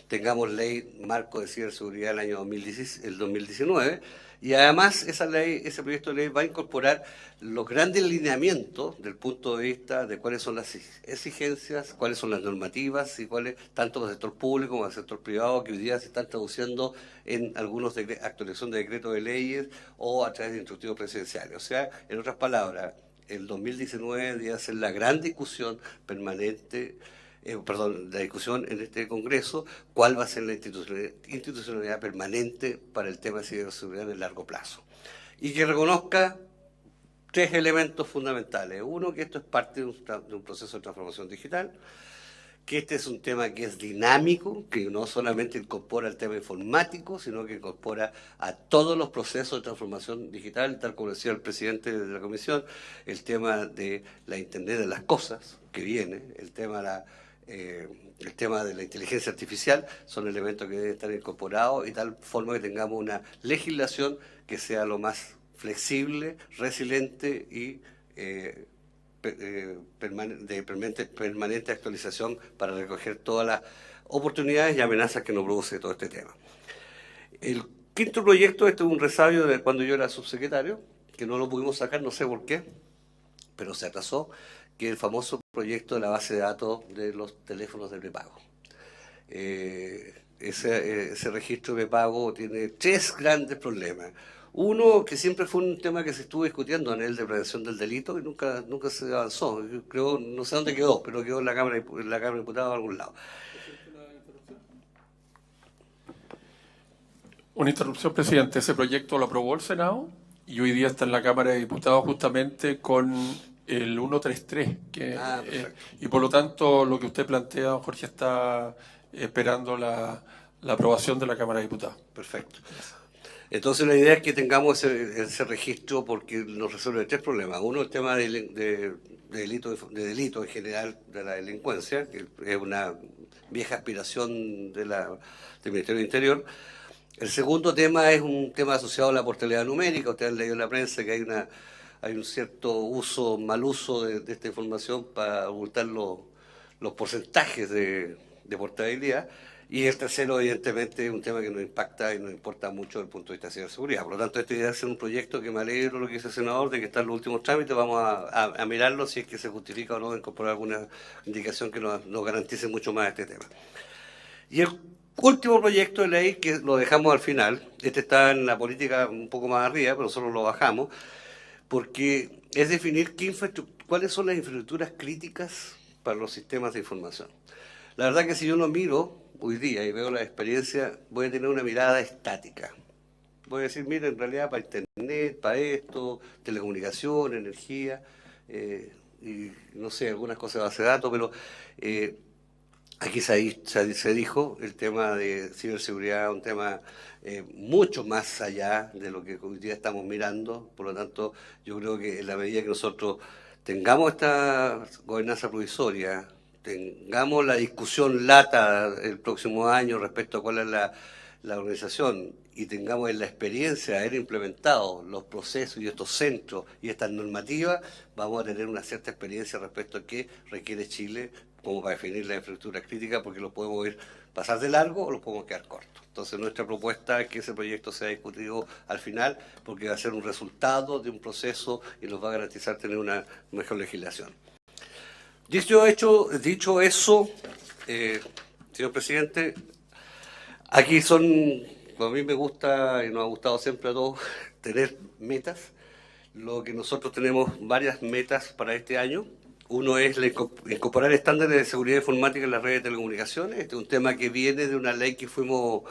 Speaker 4: tengamos ley marco de ciberseguridad el año 2019 y además esa ley, ese proyecto de ley va a incorporar los grandes lineamientos del punto de vista de cuáles son las exigencias, cuáles son las normativas y cuáles, tanto del sector público como del sector privado, que hoy día se están traduciendo en algunos actualización de decretos de leyes o a través de instructivos presidenciales. O sea, en otras palabras, el 2019 debe ser la gran discusión permanente, la discusión en este Congreso, cuál va a ser la institucionalidad permanente para el tema de ciberseguridad en el largo plazo. Y que reconozca tres elementos fundamentales. Uno, que esto es parte de un proceso de transformación digital, que este es un tema que es dinámico, que no solamente incorpora el tema informático, sino que incorpora a todos los procesos de transformación digital, tal como decía el presidente de la Comisión, el tema de la Internet de las Cosas, que viene, el tema de la inteligencia artificial, son elementos que deben estar incorporados y tal forma que tengamos una legislación que sea lo más flexible, resiliente y de permanente actualización para recoger todas las oportunidades y amenazas que nos produce todo este tema. El quinto proyecto, este es un resabio de cuando yo era subsecretario, que no lo pudimos sacar, no sé por qué, pero se atrasó, que es el famoso proyecto de la base de datos de los teléfonos de prepago. Ese registro de prepago tiene tres grandes problemas. Uno, que siempre fue un tema que se estuvo discutiendo a nivel de prevención del delito y nunca se avanzó. Yo creo, no sé dónde quedó, pero quedó en la Cámara de Diputados en algún lado.
Speaker 5: Una interrupción, presidente. Ese proyecto lo aprobó el Senado y hoy día está en la Cámara de Diputados justamente con el 133. Y por lo tanto, lo que usted plantea, don Jorge, está esperando la aprobación de la Cámara de Diputados.
Speaker 4: Perfecto. Entonces la idea es que tengamos ese registro porque nos resuelve tres problemas. Uno, el tema de delito en general de la delincuencia, que es una vieja aspiración del Ministerio del Interior. El segundo tema es un tema asociado a la portabilidad numérica. Ustedes han leído en la prensa que hay un cierto mal uso de esta información para ocultar los porcentajes de portabilidad. Y el tercero, evidentemente, es un tema que nos impacta y nos importa mucho desde el punto de vista de ciberseguridad. Por lo tanto, esta idea es un proyecto que me alegro lo que dice el senador, de que está en los últimos trámites. Vamos a mirarlo si es que se justifica o no incorporar alguna indicación que nos garantice mucho más este tema. Y el último proyecto de ley, que lo dejamos al final, este está en la política un poco más arriba, pero nosotros lo bajamos, porque es definir cuáles son las infraestructuras críticas para los sistemas de información. La verdad que si yo lo miro hoy día y veo la experiencia, voy a tener una mirada estática. Voy a decir, mira, en realidad para Internet, para esto, telecomunicación, energía, y no sé, algunas cosas de base de datos, pero aquí se dijo el tema de ciberseguridad, un tema mucho más allá de lo que hoy día estamos mirando. Por lo tanto, yo creo que en la medida que nosotros tengamos esta gobernanza provisoria, tengamos la discusión lata el próximo año respecto a cuál es la organización y tengamos la experiencia de haber implementado los procesos y estos centros y estas normativas, vamos a tener una cierta experiencia respecto a qué requiere Chile como para definir la infraestructura crítica, porque lo podemos pasar de largo o lo podemos quedar corto. Entonces nuestra propuesta es que ese proyecto sea discutido al final, porque va a ser un resultado de un proceso y nos va a garantizar tener una mejor legislación. Dicho eso, señor presidente, aquí a mí me gusta y nos ha gustado siempre a todos tener metas. Lo que nosotros tenemos varias metas para este año. Uno es incorporar estándares de seguridad informática en las redes de telecomunicaciones. Este es un tema que viene de una ley que fuimos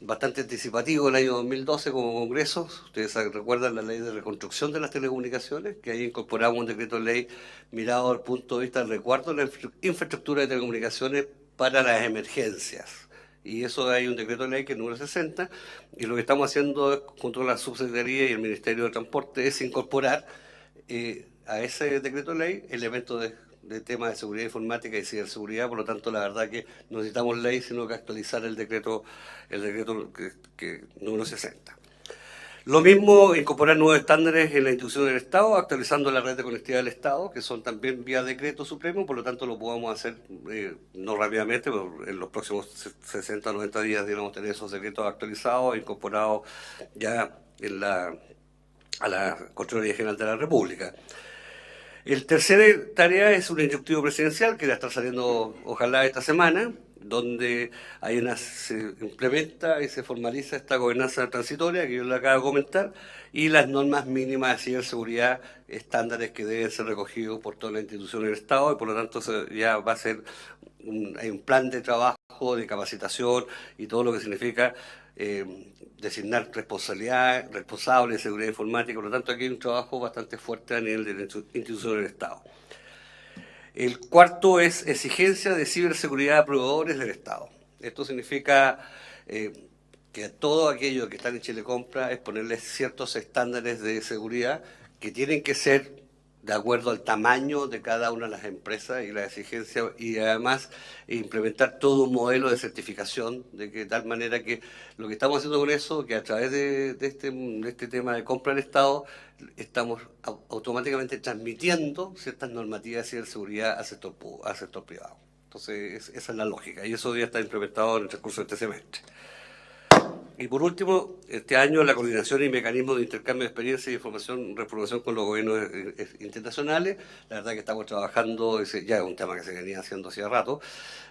Speaker 4: bastante anticipativo el año 2012 como Congreso. Ustedes recuerdan la ley de reconstrucción de las telecomunicaciones, que ahí incorporamos un decreto de ley mirado desde el punto de vista del resguardo de la infraestructura de telecomunicaciones para las emergencias. Y eso hay un decreto de ley que es número 60, y lo que estamos haciendo junto a la Subsecretaría y el Ministerio de Transporte es incorporar a ese decreto de ley elementos de temas de seguridad informática y ciberseguridad. Por lo tanto, la verdad que no necesitamos ley, sino que actualizar el decreto que número 60. Lo mismo, incorporar nuevos estándares en la institución del Estado, actualizando la red de conectividad del Estado, que son también vía decreto supremo, por lo tanto lo podamos hacer no rápidamente, pero en los próximos 60 o 90 días, digamos, tener esos decretos actualizados, incorporados ya a la Contraloría General de la República. El tercer tarea es un instructivo presidencial que va a estar saliendo, ojalá, esta semana, donde se implementa y se formaliza esta gobernanza transitoria que yo le acabo de comentar, y las normas mínimas de ciberseguridad, estándares que deben ser recogidos por todas las instituciones del Estado, y por lo tanto ya va a ser hay un plan de trabajo, de capacitación y todo lo que significa designar responsables de seguridad informática. Por lo tanto, aquí hay un trabajo bastante fuerte a nivel de la institución del Estado. El cuarto es exigencia de ciberseguridad a proveedores del Estado. Esto significa que todo aquello que está en Chile Compra es ponerles ciertos estándares de seguridad que tienen que ser de acuerdo al tamaño de cada una de las empresas y las exigencias, y además implementar todo un modelo de certificación, de tal manera que lo que estamos haciendo con eso, que a través de este tema de compra del Estado, estamos automáticamente transmitiendo ciertas normativas de ciberseguridad al sector privado. Entonces, esa es la lógica, y eso ya está implementado en el transcurso de este semestre. Y por último, este año la coordinación y mecanismos de intercambio de experiencia y información con los gobiernos internacionales. La verdad que estamos trabajando, ya es un tema que se venía haciendo hacía rato,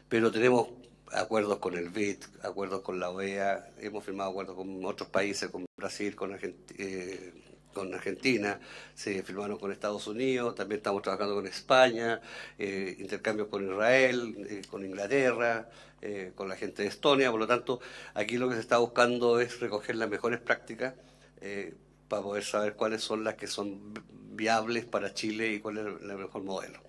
Speaker 4: pero tenemos acuerdos con el BID, acuerdos con la OEA, hemos firmado acuerdos con otros países, con Brasil, con Argentina, se firmaron con Estados Unidos, también estamos trabajando con España, intercambios con Israel, con Inglaterra, con la gente de Estonia. Por lo tanto, aquí lo que se está buscando es recoger las mejores prácticas para poder saber cuáles son las que son viables para Chile y cuál es el mejor modelo.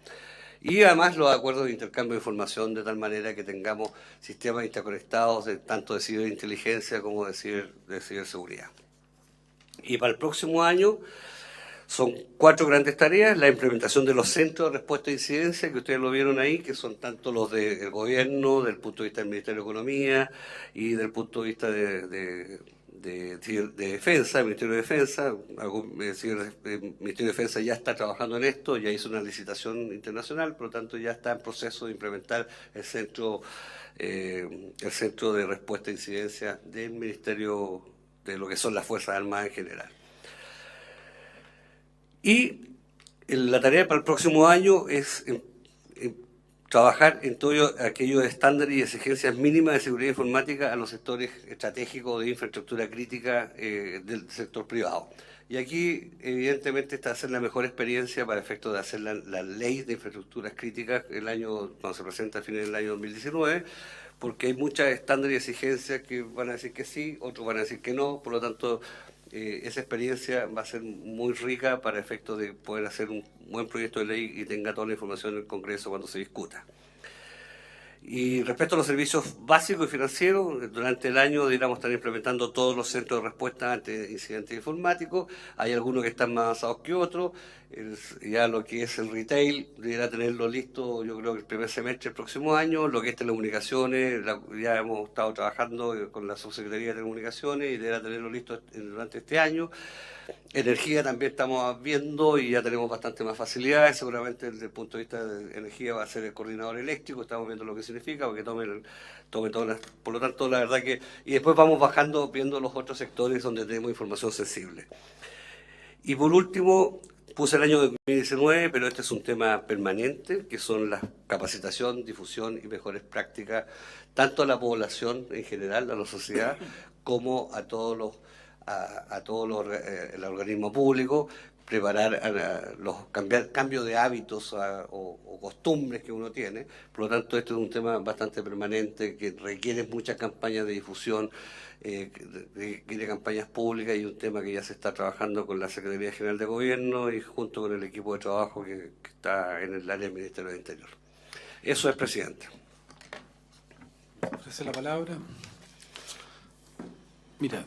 Speaker 4: Y además los acuerdos de intercambio de información, de tal manera que tengamos sistemas interconectados tanto de ciberinteligencia como de ciberseguridad. Y para el próximo año son 4 grandes tareas: la implementación de los centros de respuesta a incidencia, que ustedes lo vieron ahí, que son tanto los del gobierno, del punto de vista del Ministerio de Economía y del punto de vista de Defensa, el Ministerio de Defensa. El Ministerio de Defensa ya está trabajando en esto, ya hizo una licitación internacional, por lo tanto ya está en proceso de implementar el centro de respuesta a incidencia del Ministerio de lo que son las Fuerzas Armadas en general. Y la tarea para el próximo año es trabajar en todos aquellos estándares y exigencias mínimas de seguridad informática a los sectores estratégicos de infraestructura crítica del sector privado. Y aquí, evidentemente, está hacer la mejor experiencia para efectos de hacer la ley de infraestructuras críticas cuando se presenta a fines del año 2019, porque hay muchas estándares y exigencias que van a decir que sí, otros van a decir que no. Por lo tanto, esa experiencia va a ser muy rica para efectos de poder hacer un buen proyecto de ley y tenga toda la información en el Congreso cuando se discuta. Y respecto a los servicios básicos y financieros, durante el año deberíamos estar implementando todos los centros de respuesta ante incidentes informáticos. Hay algunos que están más avanzados que otros. Ya lo que es el retail deberá tenerlo listo, yo creo que el primer semestre del próximo año. Lo que es telecomunicaciones, ya hemos estado trabajando con la Subsecretaría de Telecomunicaciones y deberá tenerlo listo durante este año. Energía también estamos viendo y ya tenemos bastante más facilidades. Seguramente desde el punto de vista de energía va a ser el coordinador eléctrico. Estamos viendo lo que significa, porque tome todas las... Por lo tanto, la verdad que... Y después vamos bajando, viendo los otros sectores donde tenemos información sensible. Y por último, puse el año 2019, pero este es un tema permanente, que son la capacitación, difusión y mejores prácticas, tanto a la población en general, a la sociedad, como a todos los el organismo público, preparar a los cambios de hábitos o costumbres que uno tiene. Por lo tanto, esto es un tema bastante permanente que requiere muchas campañas de difusión, requiere campañas públicas, y un tema que ya se está trabajando con la Secretaría General de Gobierno y junto con el equipo de trabajo que está en el área del Ministerio del Interior. Eso es, presidente.
Speaker 1: Ofrece la palabra. Mira,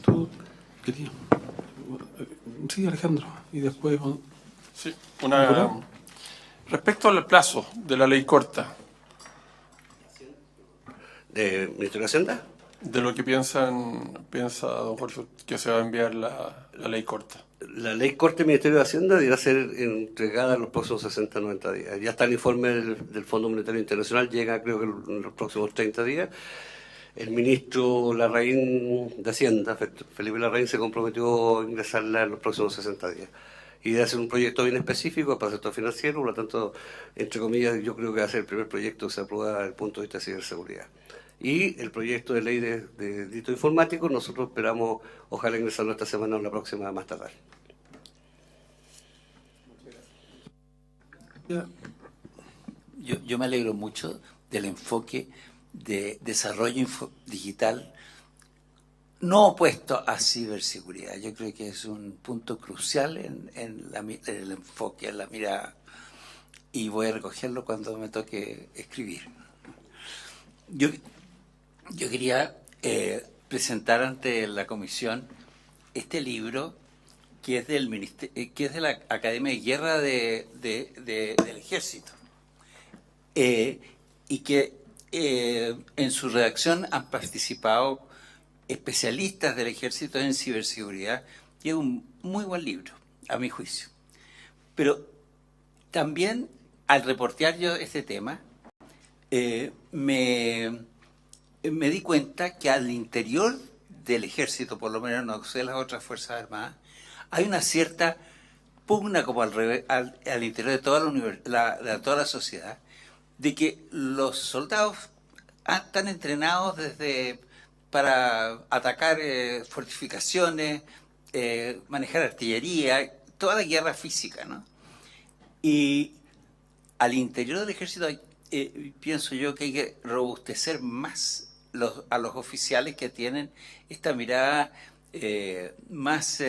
Speaker 1: tú querías... Sí, Alejandro, y después...
Speaker 5: Sí, respecto al plazo de la ley corta.
Speaker 4: ¿De Ministerio de Hacienda?
Speaker 5: De lo que piensa don Jorge, que se va a enviar la ley corta.
Speaker 4: La ley corta del Ministerio de Hacienda deberá ser entregada en los próximos 60 90 días. Ya está el informe del Fondo Monetario Internacional, llega creo que en los próximos 30 días. El ministro Larraín de Hacienda, Felipe Larraín, se comprometió a ingresarla en los próximos 60 días. Y debe hacer un proyecto bien específico para el sector financiero, por lo tanto, entre comillas, yo creo que va a ser el primer proyecto que se aprueba desde el punto de vista de ciberseguridad. Y el proyecto de ley de delito informático, nosotros esperamos, ojalá ingresarlo esta semana o la próxima más tardar.
Speaker 6: Yo me alegro mucho del enfoque de desarrollo digital no opuesto a ciberseguridad. Yo creo que es un punto crucial en el enfoque, en la mirada, y voy a recogerlo cuando me toque escribir. Yo quería presentar ante la comisión este libro que es de la Academia de Guerra del Ejército, y que en su redacción han participado especialistas del Ejército en ciberseguridad, y es un muy buen libro, a mi juicio. Pero también, al reportear yo este tema, me di cuenta que al interior del Ejército, por lo menos no sé las otras Fuerzas Armadas, hay una cierta pugna como al interior de toda la sociedad, de que los soldados están entrenados para atacar fortificaciones, manejar artillería, toda la guerra física, ¿no? Y al interior del ejército pienso yo que hay que robustecer más a los oficiales que tienen esta mirada más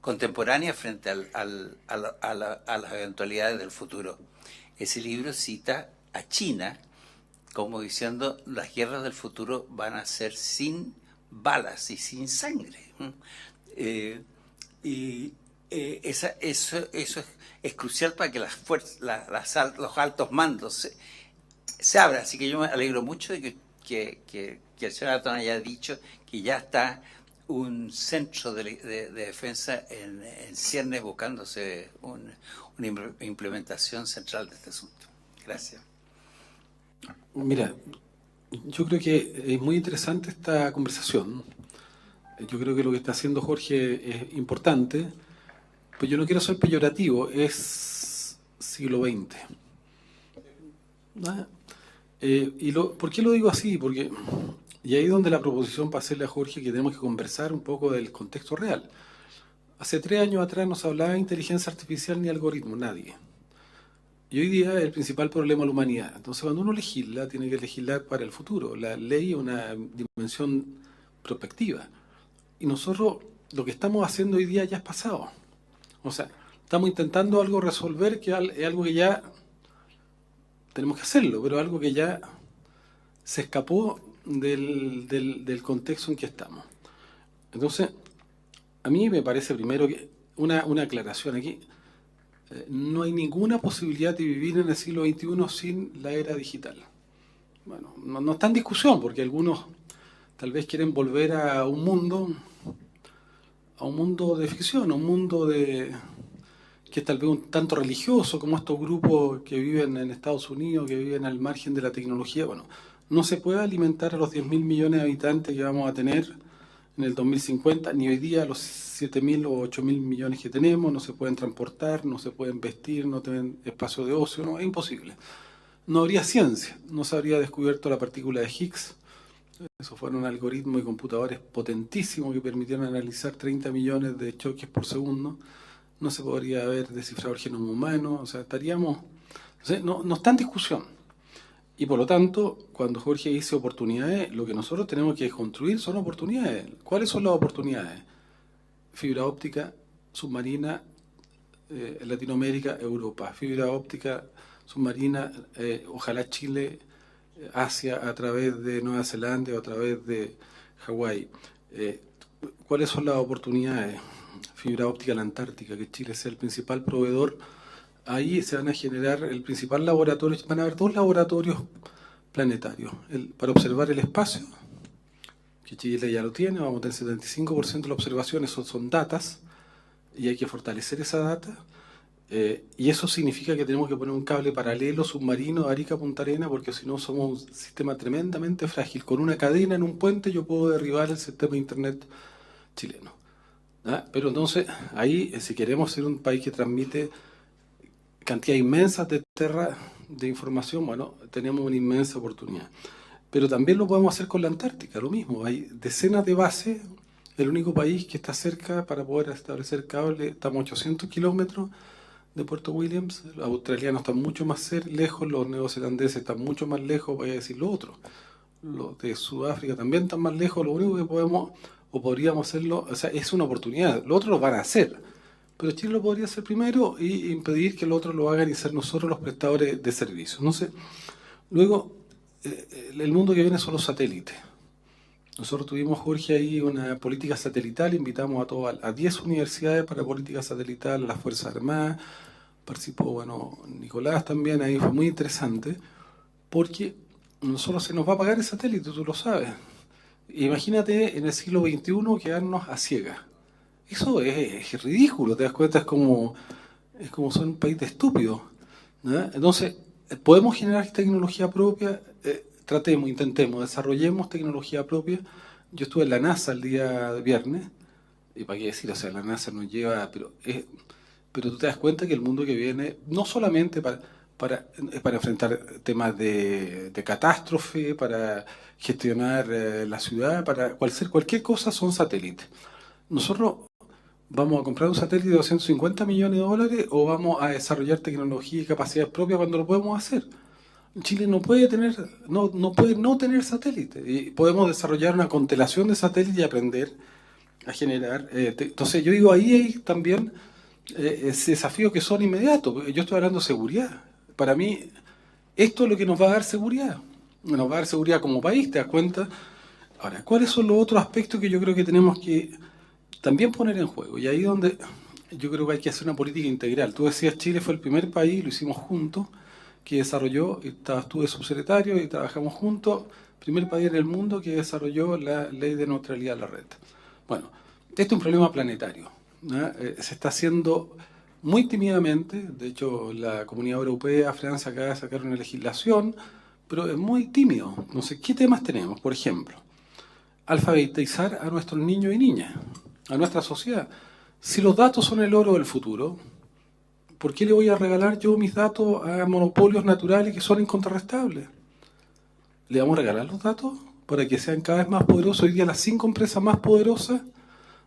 Speaker 6: contemporánea frente a las eventualidades del futuro. Ese libro cita a China como diciendo: las guerras del futuro van a ser sin balas y sin sangre. Eso es crucial para que los altos mandos se abran. Así que yo me alegro mucho de que el señor Atón haya dicho que ya está un centro de defensa en ciernes buscándose una implementación central de este asunto. Gracias.
Speaker 1: Mira, yo creo que es muy interesante esta conversación. Yo creo que lo que está haciendo Jorge es importante, pero yo no quiero ser peyorativo, es siglo XX. ¿Ah? ¿Por qué lo digo así? Porque, y ahí es donde la proposición para hacerle a Jorge que tenemos que conversar un poco del contexto real. Hace 3 años atrás no se hablaba de inteligencia artificial ni algoritmo, nadie. Y hoy día es el principal problema de la humanidad. Entonces, cuando uno legisla, tiene que legislar para el futuro. La ley es una dimensión prospectiva. Y nosotros lo que estamos haciendo hoy día ya es pasado. O sea, estamos intentando algo resolver que es algo que ya tenemos que hacerlo, pero algo que ya se escapó del contexto en que estamos. Entonces, a mí me parece primero que una aclaración aquí. No hay ninguna posibilidad de vivir en el siglo XXI sin la era digital. Bueno, no está en discusión, porque algunos tal vez quieren volver a un mundo de ficción, a un mundo que es tal vez un tanto religioso, como estos grupos que viven en Estados Unidos, que viven al margen de la tecnología. Bueno, no se puede alimentar a los 10.000 millones de habitantes que vamos a tener en el 2050, ni hoy día a los 7.000 o 8.000 millones que tenemos. No se pueden transportar, no se pueden vestir, no tienen espacio de ocio, no, es imposible. No habría ciencia, no se habría descubierto la partícula de Higgs, Eso fueron algoritmos y computadores potentísimos que permitieron analizar 30 millones de choques por segundo. No se podría haber descifrado el genoma humano, o sea, estaríamos... No está en discusión. Y por lo tanto, cuando Jorge dice oportunidades, lo que nosotros tenemos que construir son oportunidades. ¿Cuáles son las oportunidades? Fibra óptica submarina, Latinoamérica, Europa. Fibra óptica submarina, ojalá Chile, Asia, a través de Nueva Zelanda o a través de Hawái. ¿Cuáles son las oportunidades? Fibra óptica a la Antártica, que Chile sea el principal proveedor. Ahí se van a generar el principal laboratorio, van a haber 2 laboratorios planetarios, para observar el espacio, que Chile ya lo tiene, vamos a tener 75% de las observaciones, son datas, y hay que fortalecer esa data, y eso significa que tenemos que poner un cable paralelo submarino de Arica a Punta Arenas, porque si no somos un sistema tremendamente frágil. Con una cadena en un puente yo puedo derribar el sistema de internet chileno. Pero entonces, ahí, si queremos ser un país que transmite cantidad inmensa de información, bueno, tenemos una inmensa oportunidad. Pero también lo podemos hacer con la Antártica, lo mismo. Hay decenas de bases, el único país que está cerca para poder establecer cable, estamos a 800 kilómetros de Puerto Williams, los australianos están mucho más lejos, los neozelandeses están mucho más lejos, voy a decir lo otro. Los de Sudáfrica también están más lejos, lo único que podemos, o podríamos hacerlo, o sea, es una oportunidad, los otros lo van a hacer. Pero Chile lo podría hacer primero y impedir que los otros lo hagan y ser nosotros los prestadores de servicios. No sé. Luego, el mundo que viene son los satélites. Nosotros tuvimos, Jorge, ahí una política satelital, invitamos a 10 universidades para política satelital, a las Fuerzas Armadas, participó, bueno, Nicolás también, ahí fue muy interesante, porque nosotros se nos va a pagar el satélite, tú lo sabes. Imagínate en el siglo XXI quedarnos a ciegas. Eso es ridículo, te das cuenta, es como ser un país de estúpidos, ¿no? Entonces, podemos generar tecnología propia, tratemos, intentemos, desarrollemos tecnología propia. Yo estuve en la NASA el día viernes, y para qué decir, o sea, la NASA nos lleva, pero tú te das cuenta que el mundo que viene, no solamente para enfrentar temas de catástrofe, para gestionar la ciudad, para cualquier cosa, son satélites. Nosotros ¿vamos a comprar un satélite de 250 millones de dólares o vamos a desarrollar tecnología y capacidades propias cuando lo podemos hacer? Chile no puede no tener satélite, y podemos desarrollar una constelación de satélites y aprender a generar. Entonces yo digo, ahí hay también desafíos que son inmediatos. Yo estoy hablando de seguridad. Para mí, esto es lo que nos va a dar seguridad. Nos va a dar seguridad como país, ¿te das cuenta? Ahora, ¿cuáles son los otros aspectos que yo creo que tenemos que también poner en juego? Y ahí donde yo creo que hay que hacer una política integral. Tú decías, Chile fue el primer país, lo hicimos juntos, que desarrolló, estuve subsecretario y trabajamos juntos, primer país en el mundo que desarrolló la ley de neutralidad de la red. Bueno, este es un problema planetario, ¿no? Se está haciendo muy tímidamente, de hecho la Comunidad Europea, Francia acaba de sacar una legislación, pero es muy tímido. Entonces, ¿qué temas tenemos? Por ejemplo, alfabetizar a nuestros niños y niñas, a nuestra sociedad. Si los datos son el oro del futuro, ¿por qué le voy a regalar yo mis datos a monopolios naturales que son incontrarrestables? ¿Le vamos a regalar los datos para que sean cada vez más poderosos? Hoy día las 5 empresas más poderosas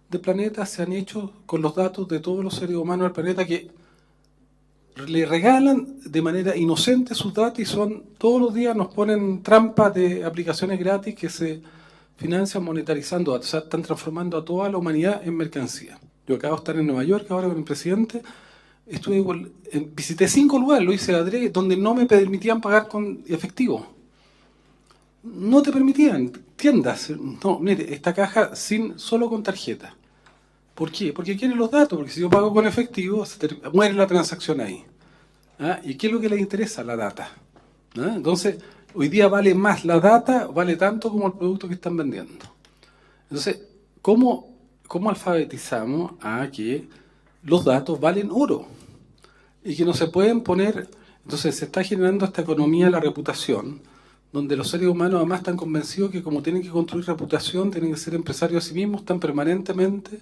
Speaker 1: del planeta se han hecho con los datos de todos los seres humanos del planeta, que le regalan de manera inocente sus datos y todos los días nos ponen trampas de aplicaciones gratis que se financian monetarizando datos. O sea, están transformando a toda la humanidad en mercancía. Yo acabo de estar en Nueva York ahora con el presidente. Visité 5 lugares, lo hice adrede, donde no me permitían pagar con efectivo. No te permitían, tiendas. No, mire, esta caja solo con tarjeta. ¿Por qué? Porque quieren los datos, porque si yo pago con efectivo, muere la transacción ahí. ¿Y qué es lo que les interesa? La data. Entonces, hoy día vale más la data, vale tanto como el producto que están vendiendo. Entonces, ¿cómo alfabetizamos a que los datos valen oro? Y que no se pueden poner... Entonces se está generando esta economía de la reputación, donde los seres humanos además están convencidos que como tienen que construir reputación, tienen que ser empresarios a sí mismos, están permanentemente,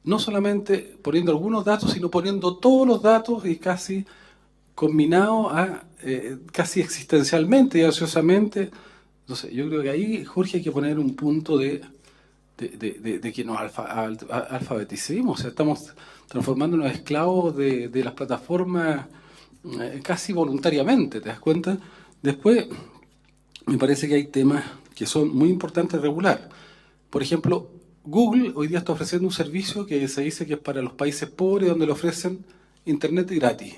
Speaker 1: no solamente poniendo algunos datos, sino poniendo todos los datos y casi combinados casi existencialmente y ansiosamente Entonces, yo creo que ahí, Jorge, hay que poner un punto de que nos alfabeticemos. O sea, estamos transformándonos en esclavos de las plataformas casi voluntariamente, ¿te das cuenta? Después, me parece que hay temas que son muy importantes de regular. Por ejemplo, Google hoy día está ofreciendo un servicio que se dice que es para los países pobres, donde le ofrecen internet gratis.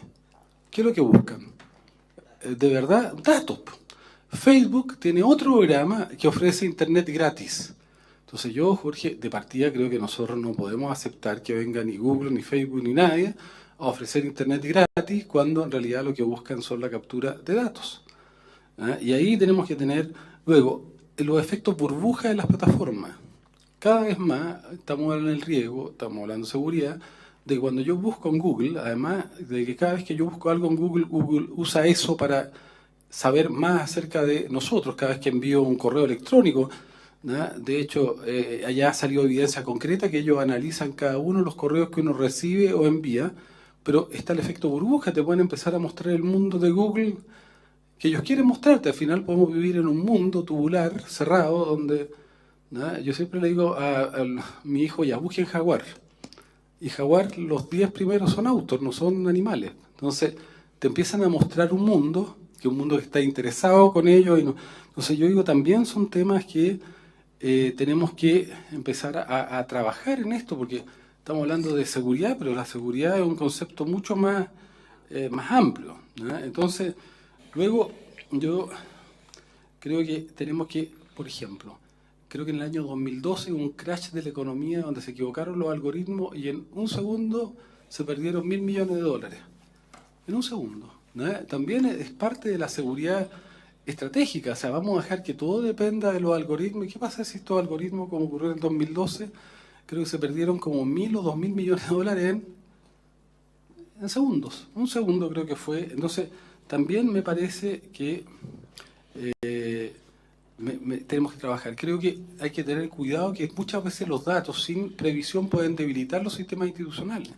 Speaker 1: ¿Qué es lo que buscan? De verdad, datos. Facebook tiene otro programa que ofrece internet gratis. Entonces yo, Jorge, de partida creo que nosotros no podemos aceptar que venga ni Google, ni Facebook, ni nadie a ofrecer internet gratis cuando en realidad lo que buscan son la captura de datos. ¿Ah? Y ahí tenemos que tener, luego, los efectos burbuja de las plataformas. Cada vez más estamos en el riesgo, estamos hablando de seguridad, de que cuando yo busco en Google, además de que cada vez que yo busco algo en Google, Google usa eso para saber más acerca de nosotros, cada vez que envío un correo electrónico, ¿no? De hecho, allá ha salido evidencia concreta que ellos analizan cada uno de los correos que uno recibe o envía, pero está el efecto burbuja, te pueden empezar a mostrar el mundo de Google que ellos quieren mostrarte. Al final podemos vivir en un mundo tubular, cerrado, donde, ¿no? Yo siempre le digo a mi hijo, ya, busquen Jaguar. Y Jaguar, los 10 primeros son autos, no son animales. Entonces, te empiezan a mostrar un mundo que está interesado con ellos. Entonces, yo digo, también son temas que tenemos que empezar a trabajar en esto, porque estamos hablando de seguridad, pero la seguridad es un concepto mucho más amplio, ¿no? Entonces, luego, yo creo que tenemos que, por ejemplo, creo que en el año 2012 hubo un crash de la economía donde se equivocaron los algoritmos y en un segundo se perdieron $1.000 millones. En un segundo, ¿no? También es parte de la seguridad estratégica. O sea, vamos a dejar que todo dependa de los algoritmos. ¿Y qué pasa si estos algoritmos, como ocurrió en 2012, creo que se perdieron como 1.000 o 2.000 millones de dólares en segundos? Un segundo creo que fue. Entonces, también me parece que tenemos que trabajar. Creo que hay que tener cuidado que muchas veces los datos sin previsión pueden debilitar los sistemas institucionales,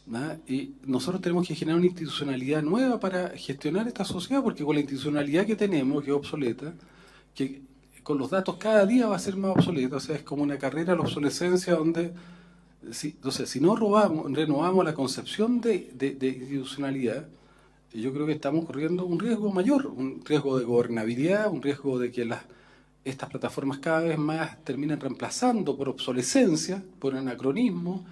Speaker 1: ¿no? Y nosotros tenemos que generar una institucionalidad nueva para gestionar esta sociedad, porque con la institucionalidad que tenemos, que es obsoleta, que con los datos cada día va a ser más obsoleta. O sea, es como una carrera a la obsolescencia donde, entonces, si no renovamos la concepción de institucionalidad, yo creo que estamos corriendo un riesgo mayor, un riesgo de gobernabilidad, un riesgo de que estas plataformas cada vez más terminen reemplazando por obsolescencia, por anacronismo,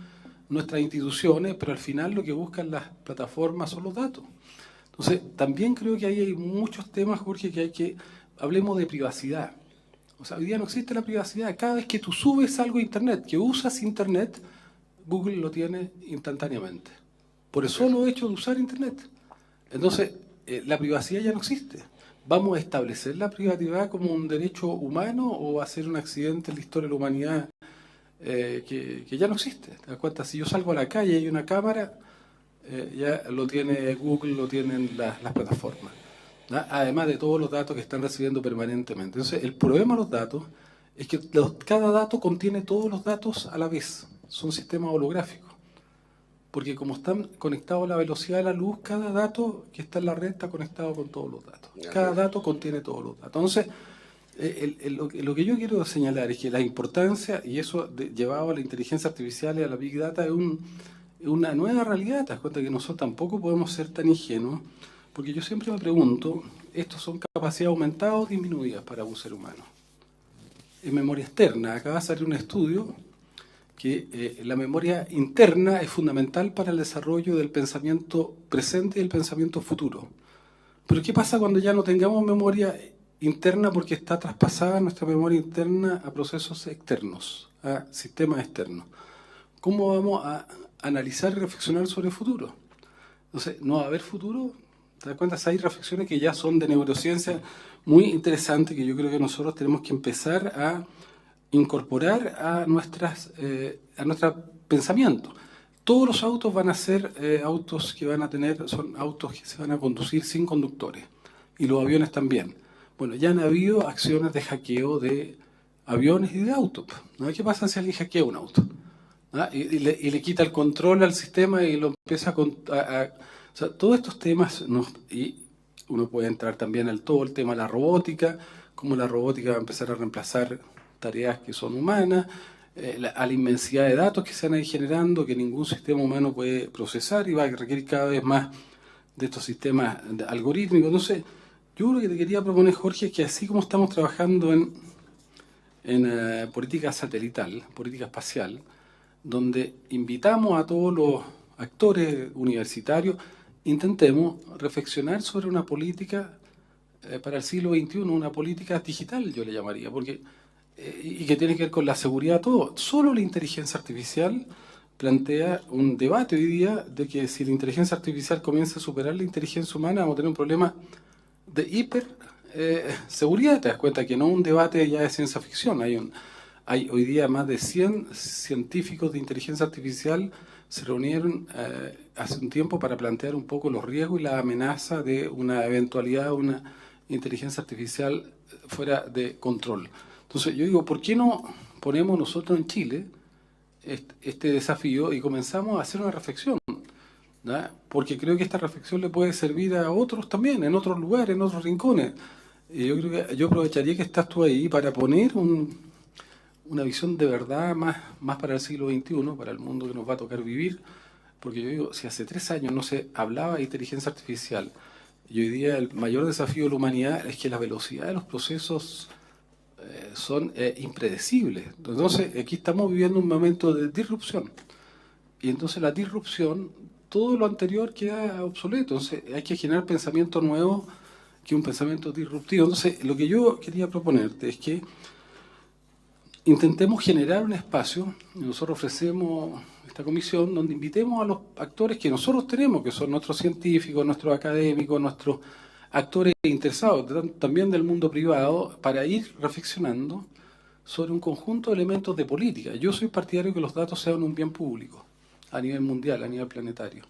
Speaker 1: nuestras instituciones, pero al final lo que buscan las plataformas son los datos. Entonces, también creo que ahí hay muchos temas, Jorge, que hablemos de privacidad. O sea, hoy día no existe la privacidad. Cada vez que tú subes algo a Internet, que usas Internet, Google lo tiene instantáneamente. Por el solo hecho de usar Internet. Entonces, la privacidad ya no existe. ¿Vamos a establecer la privacidad como un derecho humano o va a ser un accidente en la historia de la humanidad que ya no existe? ¿Te das cuenta? Si yo salgo a la calle y hay una cámara, ya lo tiene Google, lo tienen las plataformas, ¿no? Además de todos los datos que están recibiendo permanentemente. Entonces, el problema de los datos es que cada dato contiene todos los datos a la vez. Son sistemas holográficos. Porque como están conectados a la velocidad de la luz, cada dato que está en la red está conectado con todos los datos. Cada dato contiene todos los datos. Entonces, lo que yo quiero señalar es que la importancia, y eso llevado a la inteligencia artificial y a la Big Data, es una nueva realidad. Te das cuenta que nosotros tampoco podemos ser tan ingenuos, porque yo siempre me pregunto, ¿estos son capacidades aumentadas o disminuidas para un ser humano? En memoria externa, acaba de salir un estudio que la memoria interna es fundamental para el desarrollo del pensamiento presente y el pensamiento futuro. Pero ¿qué pasa cuando ya no tengamos memoria interna porque está traspasada nuestra memoria interna a procesos externos, a sistemas externos? ¿Cómo vamos a analizar y reflexionar sobre el futuro? Entonces, ¿no va a haber futuro? ¿Te das cuenta? Hay reflexiones que ya son de neurociencia muy interesantes que yo creo que nosotros tenemos que empezar a incorporar a nuestro pensamiento. Todos los autos van a ser autos que van a tener, son autos que se van a conducir sin conductores, y los aviones también. Bueno, ya han habido acciones de hackeo de aviones y de autos, ¿no? ¿Qué pasa si alguien hackea un auto? ¿Ah? Y le quita el control al sistema y lo empieza o sea, todos estos temas, y uno puede entrar también al todo el tema de la robótica, cómo la robótica va a empezar a reemplazar tareas que son humanas, a la inmensidad de datos que se van a ir generando, que ningún sistema humano puede procesar y va a requerir cada vez más de estos sistemas algorítmicos. Entonces, yo lo que te quería proponer, Jorge, es que así como estamos trabajando en política satelital, política espacial, donde invitamos a todos los actores universitarios, intentemos reflexionar sobre una política para el siglo XXI, una política digital, yo le llamaría, porque y que tiene que ver con la seguridad, todo. Solo la inteligencia artificial plantea un debate hoy día de que si la inteligencia artificial comienza a superar la inteligencia humana, vamos a tener un problema de hiper seguridad. Te das cuenta que no es un debate ya de ciencia ficción. Hay hoy día más de 100 científicos de inteligencia artificial se reunieron hace un tiempo para plantear un poco los riesgos y la amenaza de una eventualidad de una inteligencia artificial fuera de control. Entonces yo digo, ¿por qué no ponemos nosotros en Chile este desafío y comenzamos a hacer una reflexión? ¿No? Porque creo que esta reflexión le puede servir a otros también, en otros lugares, en otros rincones. Y yo creo que yo aprovecharía que estás tú ahí para poner una visión de verdad más para el siglo XXI, para el mundo que nos va a tocar vivir. Porque yo digo, si hace 3 años no se hablaba de inteligencia artificial, y hoy día el mayor desafío de la humanidad es que la velocidad de los procesos son impredecibles. Entonces, aquí estamos viviendo un momento de disrupción. Y entonces la disrupción, todo lo anterior queda obsoleto. Entonces, hay que generar pensamiento nuevo, que un pensamiento disruptivo. Entonces, lo que yo quería proponerte es que intentemos generar un espacio, y nosotros ofrecemos esta comisión, donde invitemos a los actores que nosotros tenemos, que son nuestros científicos, nuestros académicos, nuestros actores interesados, también del mundo privado, para ir reflexionando sobre un conjunto de elementos de política. Yo soy partidario que los datos sean un bien público, a nivel mundial, a nivel planetario,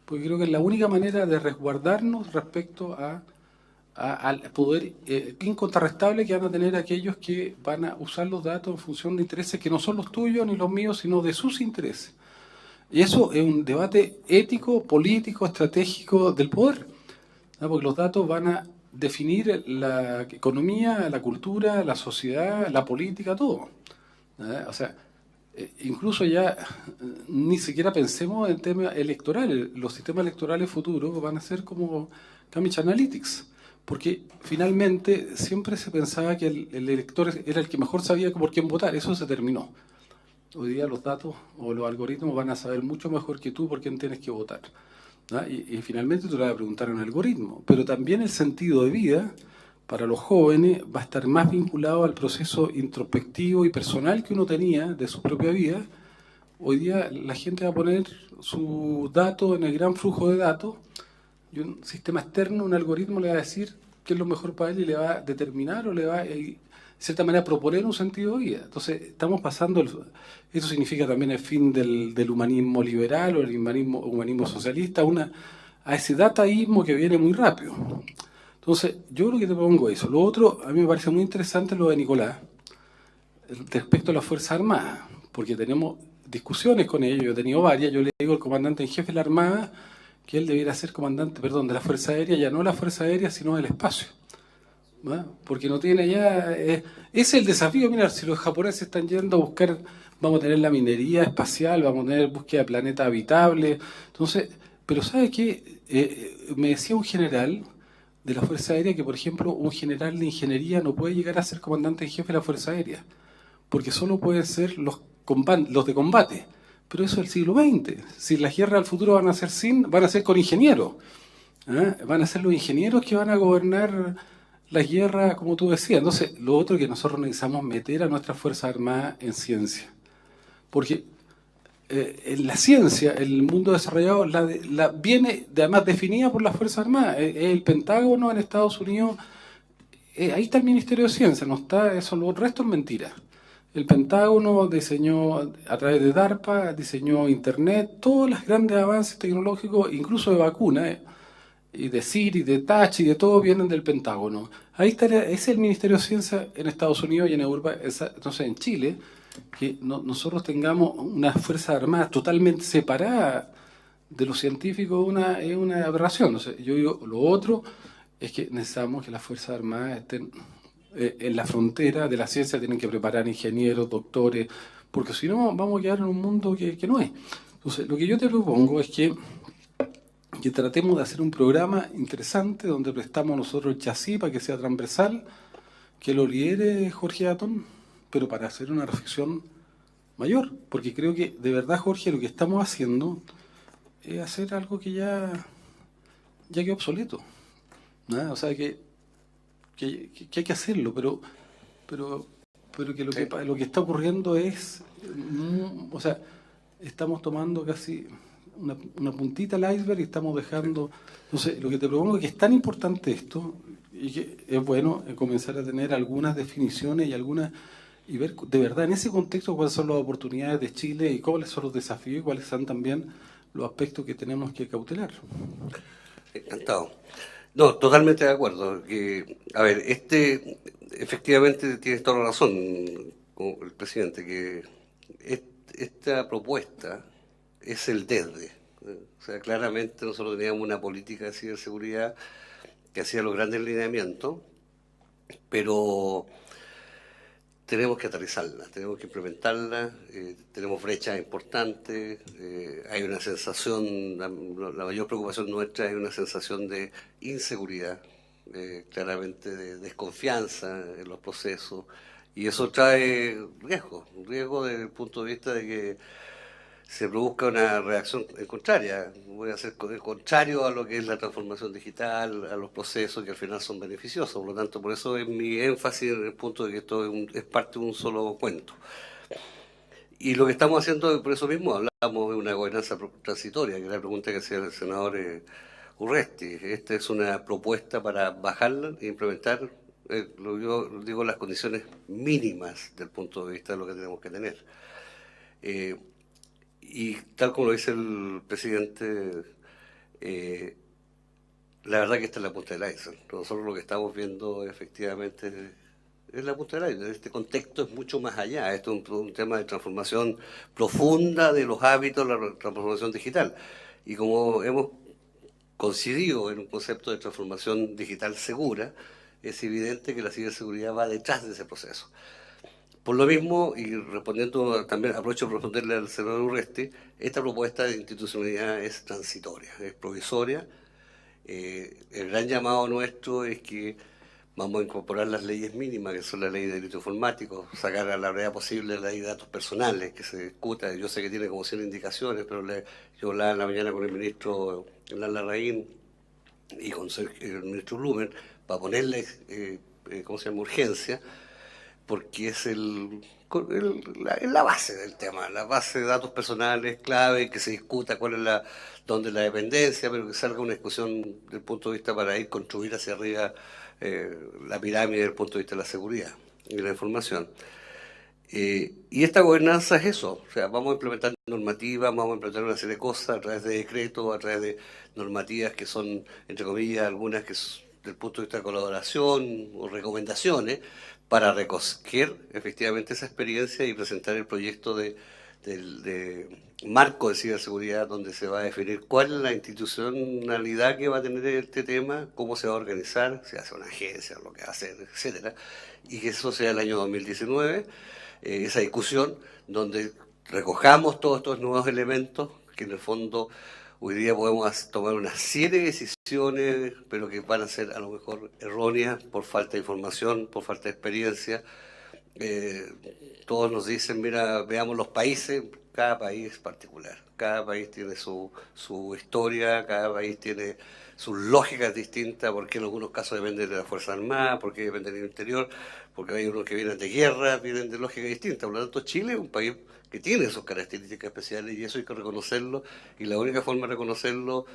Speaker 1: porque creo que es la única manera de resguardarnos respecto al poder incontrarrestable que van a tener aquellos que van a usar los datos en función de intereses que no son los tuyos ni los míos, sino de sus intereses. Y eso es un debate ético, político, estratégico del poder, ¿no? Porque los datos van a definir la economía, la cultura, la sociedad, la política, todo, ¿no? O sea, incluso ya ni siquiera pensemos en temas electorales. Los sistemas electorales futuros van a ser como Cambridge Analytics, porque finalmente siempre se pensaba que el elector era el que mejor sabía por quién votar. Eso se terminó. Hoy día los datos o los algoritmos van a saber mucho mejor que tú por quién tienes que votar, ¿no? Y finalmente tú le vas a preguntar a un algoritmo. Pero también el sentido de vida para los jóvenes va a estar más vinculado al proceso introspectivo y personal que uno tenía de su propia vida. Hoy día la gente va a poner sus datos en el gran flujo de datos y un sistema externo, un algoritmo, le va a decir qué es lo mejor para él y le va a determinar o le va a, de cierta manera, proponer un sentido de vida. Entonces, estamos pasando, eso significa también el fin del humanismo liberal o el humanismo socialista, a ese dataísmo que viene muy rápido. Entonces, yo lo que te propongo es eso. Lo otro, a mí me parece muy interesante lo de Nicolás, respecto a las Fuerzas Armadas, porque tenemos discusiones con ellos, yo he tenido varias. Yo le digo al comandante en jefe de la Armada que él debiera ser comandante, de la Fuerza Aérea, ya no la Fuerza Aérea, sino del espacio, ¿no? Porque no tiene ya... ese es el desafío. Mira, si los japoneses están yendo a buscar, vamos a tener la minería espacial, vamos a tener búsqueda de planetas habitables. Entonces, pero ¿sabe qué? Me decía un general de la Fuerza Aérea que, por ejemplo, un general de ingeniería no puede llegar a ser comandante en jefe de la Fuerza Aérea, porque solo pueden ser los de combate. Pero eso es el siglo XX. Si las guerras del futuro van a ser con ingenieros, ¿eh? Van a ser los ingenieros que van a gobernar las guerras, como tú decías. Entonces, lo otro que nosotros necesitamos meter a nuestras Fuerzas Armadas en ciencia. Porque en la ciencia, el mundo desarrollado, viene además definida por las Fuerzas Armadas. El Pentágono en Estados Unidos, ahí está el Ministerio de Ciencia, no está eso, el resto es mentira. El Pentágono diseñó, a través de DARPA, diseñó Internet, todos los grandes avances tecnológicos, incluso de vacunas, y de Siri, de Touch y de todo, vienen del Pentágono. Ahí está, es el Ministerio de Ciencia en Estados Unidos y en Europa. Entonces, en Chile, que nosotros tengamos unas Fuerzas Armadas totalmente separadas de los científicos es una aberración. Entonces, yo digo, lo otro es que necesitamos que las Fuerzas Armadas estén en la frontera de la ciencia tienen que preparar ingenieros, doctores, porque si no vamos a quedar en un mundo que no es. Entonces, lo que yo te propongo es que tratemos de hacer un programa interesante donde prestamos nosotros el chasis para que sea transversal, que lo lidere Jorge Atón, pero para hacer una reflexión mayor, porque creo que de verdad, Jorge, lo que estamos haciendo es hacer algo que ya quedó obsoleto, ¿no? O sea, que hay que hacerlo, pero que lo que está ocurriendo es, o sea, estamos tomando casi una puntita al iceberg y estamos dejando. Entonces, lo que te propongo es que es tan importante esto y que es bueno comenzar a tener algunas definiciones y ver de verdad en ese contexto cuáles son las oportunidades de Chile y cuáles son los desafíos y cuáles son también los aspectos que tenemos que cautelar.
Speaker 4: Encantado. No, totalmente de acuerdo. A ver, efectivamente tienes toda la razón, como el presidente, que esta propuesta es el desde. O sea, claramente nosotros teníamos una política de ciberseguridad que hacía los grandes lineamientos, pero tenemos que aterrizarla, tenemos que implementarla, tenemos brechas importantes, hay una sensación, la mayor preocupación nuestra es una sensación de inseguridad, claramente de desconfianza en los procesos, y eso trae riesgo desde el punto de vista de que se produzca una reacción contraria, voy a ser contrario a lo que es la transformación digital, a los procesos que al final son beneficiosos. Por lo tanto, por eso es mi énfasis en el punto de que esto es parte de un solo cuento. Y lo que estamos haciendo, por eso mismo, hablamos de una gobernanza transitoria, que es la pregunta que hacía el senador Urresti. Esta es una propuesta para bajarla e implementar, yo digo, las condiciones mínimas del punto de vista de lo que tenemos que tener. Y tal como lo dice el presidente, la verdad que esta es la punta del iceberg. Nosotros lo que estamos viendo efectivamente es la punta del iceberg. Este contexto es mucho más allá. Esto es un tema de transformación profunda de los hábitos, la transformación digital. Y como hemos coincidido en un concepto de transformación digital segura, es evidente que la ciberseguridad va detrás de ese proceso. Por lo mismo, y respondiendo también, aprovecho de responderle al senador Urresti, esta propuesta de institucionalidad es transitoria, es provisoria. El gran llamado nuestro es que vamos a incorporar las leyes mínimas, que son la ley de delito informático, sacar a la brevedad posible la ley de datos personales, que se discuta. Yo sé que tiene como 100 indicaciones, pero yo hablaba en la mañana con el ministro Hernán Larraín y con el ministro Blumer para ponerle, ¿cómo se llama?, urgencia, porque es la base del tema, la base de datos personales, clave, que se discuta dónde es la dependencia, pero que salga una discusión del punto de vista para ir construir hacia arriba la pirámide desde el punto de vista de la seguridad y la información. Y esta gobernanza es eso, o sea, vamos a implementar normativas, vamos a implementar una serie de cosas a través de decretos, a través de normativas que son, entre comillas, algunas que son del punto de vista de colaboración o recomendaciones, para recoger efectivamente esa experiencia y presentar el proyecto de marco de ciberseguridad, donde se va a definir cuál es la institucionalidad que va a tener este tema, cómo se va a organizar, si hace una agencia, lo que va a hacer, etcétera, y que eso sea el año 2019, esa discusión donde recojamos todos estos nuevos elementos que en el fondo hoy día podemos tomar una serie de decisiones, pero que van a ser a lo mejor erróneas por falta de información, por falta de experiencia. Todos nos dicen, mira, veamos los países, cada país es particular, cada país tiene su historia, cada país tiene sus lógicas distintas, porque en algunos casos dependen de la Fuerza Armada, porque dependen del interior, porque hay unos que vienen de guerra, vienen de lógicas distintas. Por lo tanto, Chile es un país que tiene sus características especiales y eso hay que reconocerlo, y la única forma de reconocerlo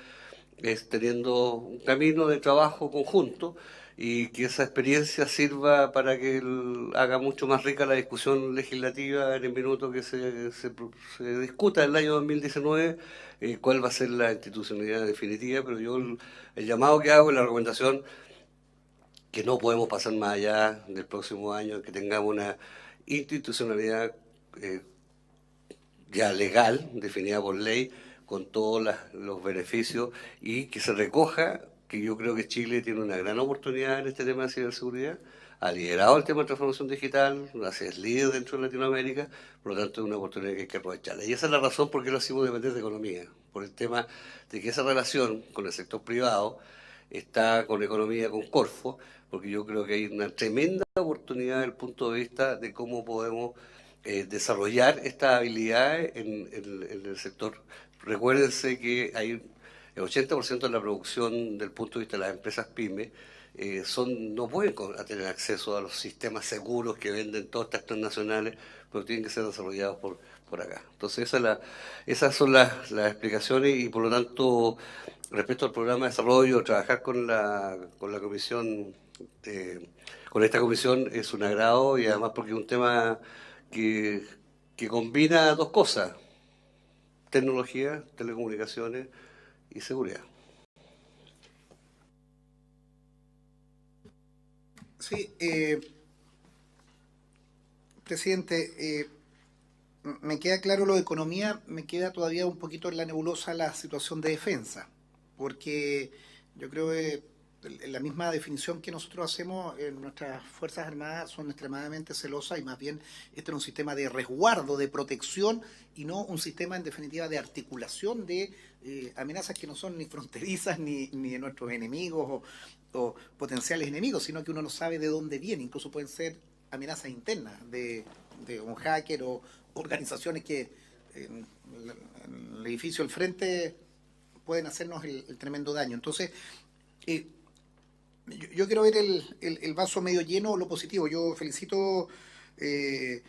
Speaker 4: es teniendo un camino de trabajo conjunto y que esa experiencia sirva para que haga mucho más rica la discusión legislativa en el minuto que se discuta el año 2019 cuál va a ser la institucionalidad definitiva, pero yo el llamado que hago es la recomendación que no podemos pasar más allá del próximo año, que tengamos una institucionalidad ya legal, definida por ley, con todos los beneficios y que se recoja, que yo creo que Chile tiene una gran oportunidad en este tema de ciberseguridad, ha liderado el tema de transformación digital, es líder dentro de Latinoamérica, por lo tanto es una oportunidad que hay que aprovecharla. Y esa es la razón por qué lo hacemos depender de economía, por el tema de que esa relación con el sector privado está con economía, con Corfo, porque yo creo que hay una tremenda oportunidad desde el punto de vista de cómo podemos desarrollar estas habilidades en el sector. Recuérdense que hay el 80% de la producción del punto de vista de las empresas pymes no pueden tener acceso a los sistemas seguros que venden todas estas transnacionales, pero tienen que ser desarrollados por acá. Entonces esas son las explicaciones y por lo tanto respecto al programa de desarrollo, trabajar con la comisión, con esta comisión es un agrado y además porque es un tema que combina dos cosas, tecnología, telecomunicaciones y seguridad.
Speaker 3: Sí, presidente, me queda claro lo de economía, me queda todavía un poquito en la nebulosa la situación de defensa, porque yo creo que la misma definición que nosotros hacemos en nuestras Fuerzas Armadas son extremadamente celosas y más bien este es un sistema de resguardo, de protección y no un sistema en definitiva de articulación de amenazas que no son ni fronterizas ni de nuestros enemigos o potenciales enemigos, sino que uno no sabe de dónde viene, incluso pueden ser amenazas internas de un hacker o organizaciones que en el edificio al frente pueden hacernos el tremendo daño. Entonces, yo quiero ver el vaso medio lleno, lo positivo. Yo felicito,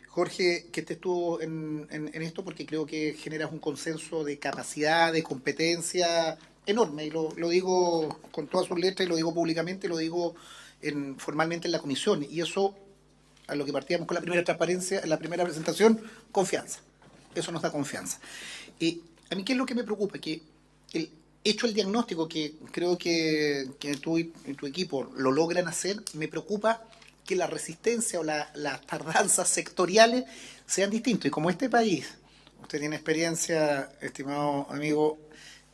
Speaker 3: Jorge, que estés tú en esto porque creo que generas un consenso de capacidad, de competencia enorme. Y lo digo con todas sus letras, y lo digo públicamente, lo digo formalmente en la comisión. Y eso, a lo que partíamos con la primera transparencia, en la primera presentación, confianza. Eso nos da confianza. A mí, ¿qué es lo que me preocupa? Que hecho el diagnóstico que creo que tú y tu equipo lo logran hacer, me preocupa que la resistencia o las tardanzas sectoriales sean distintas. Y como este país, usted tiene experiencia, estimado amigo,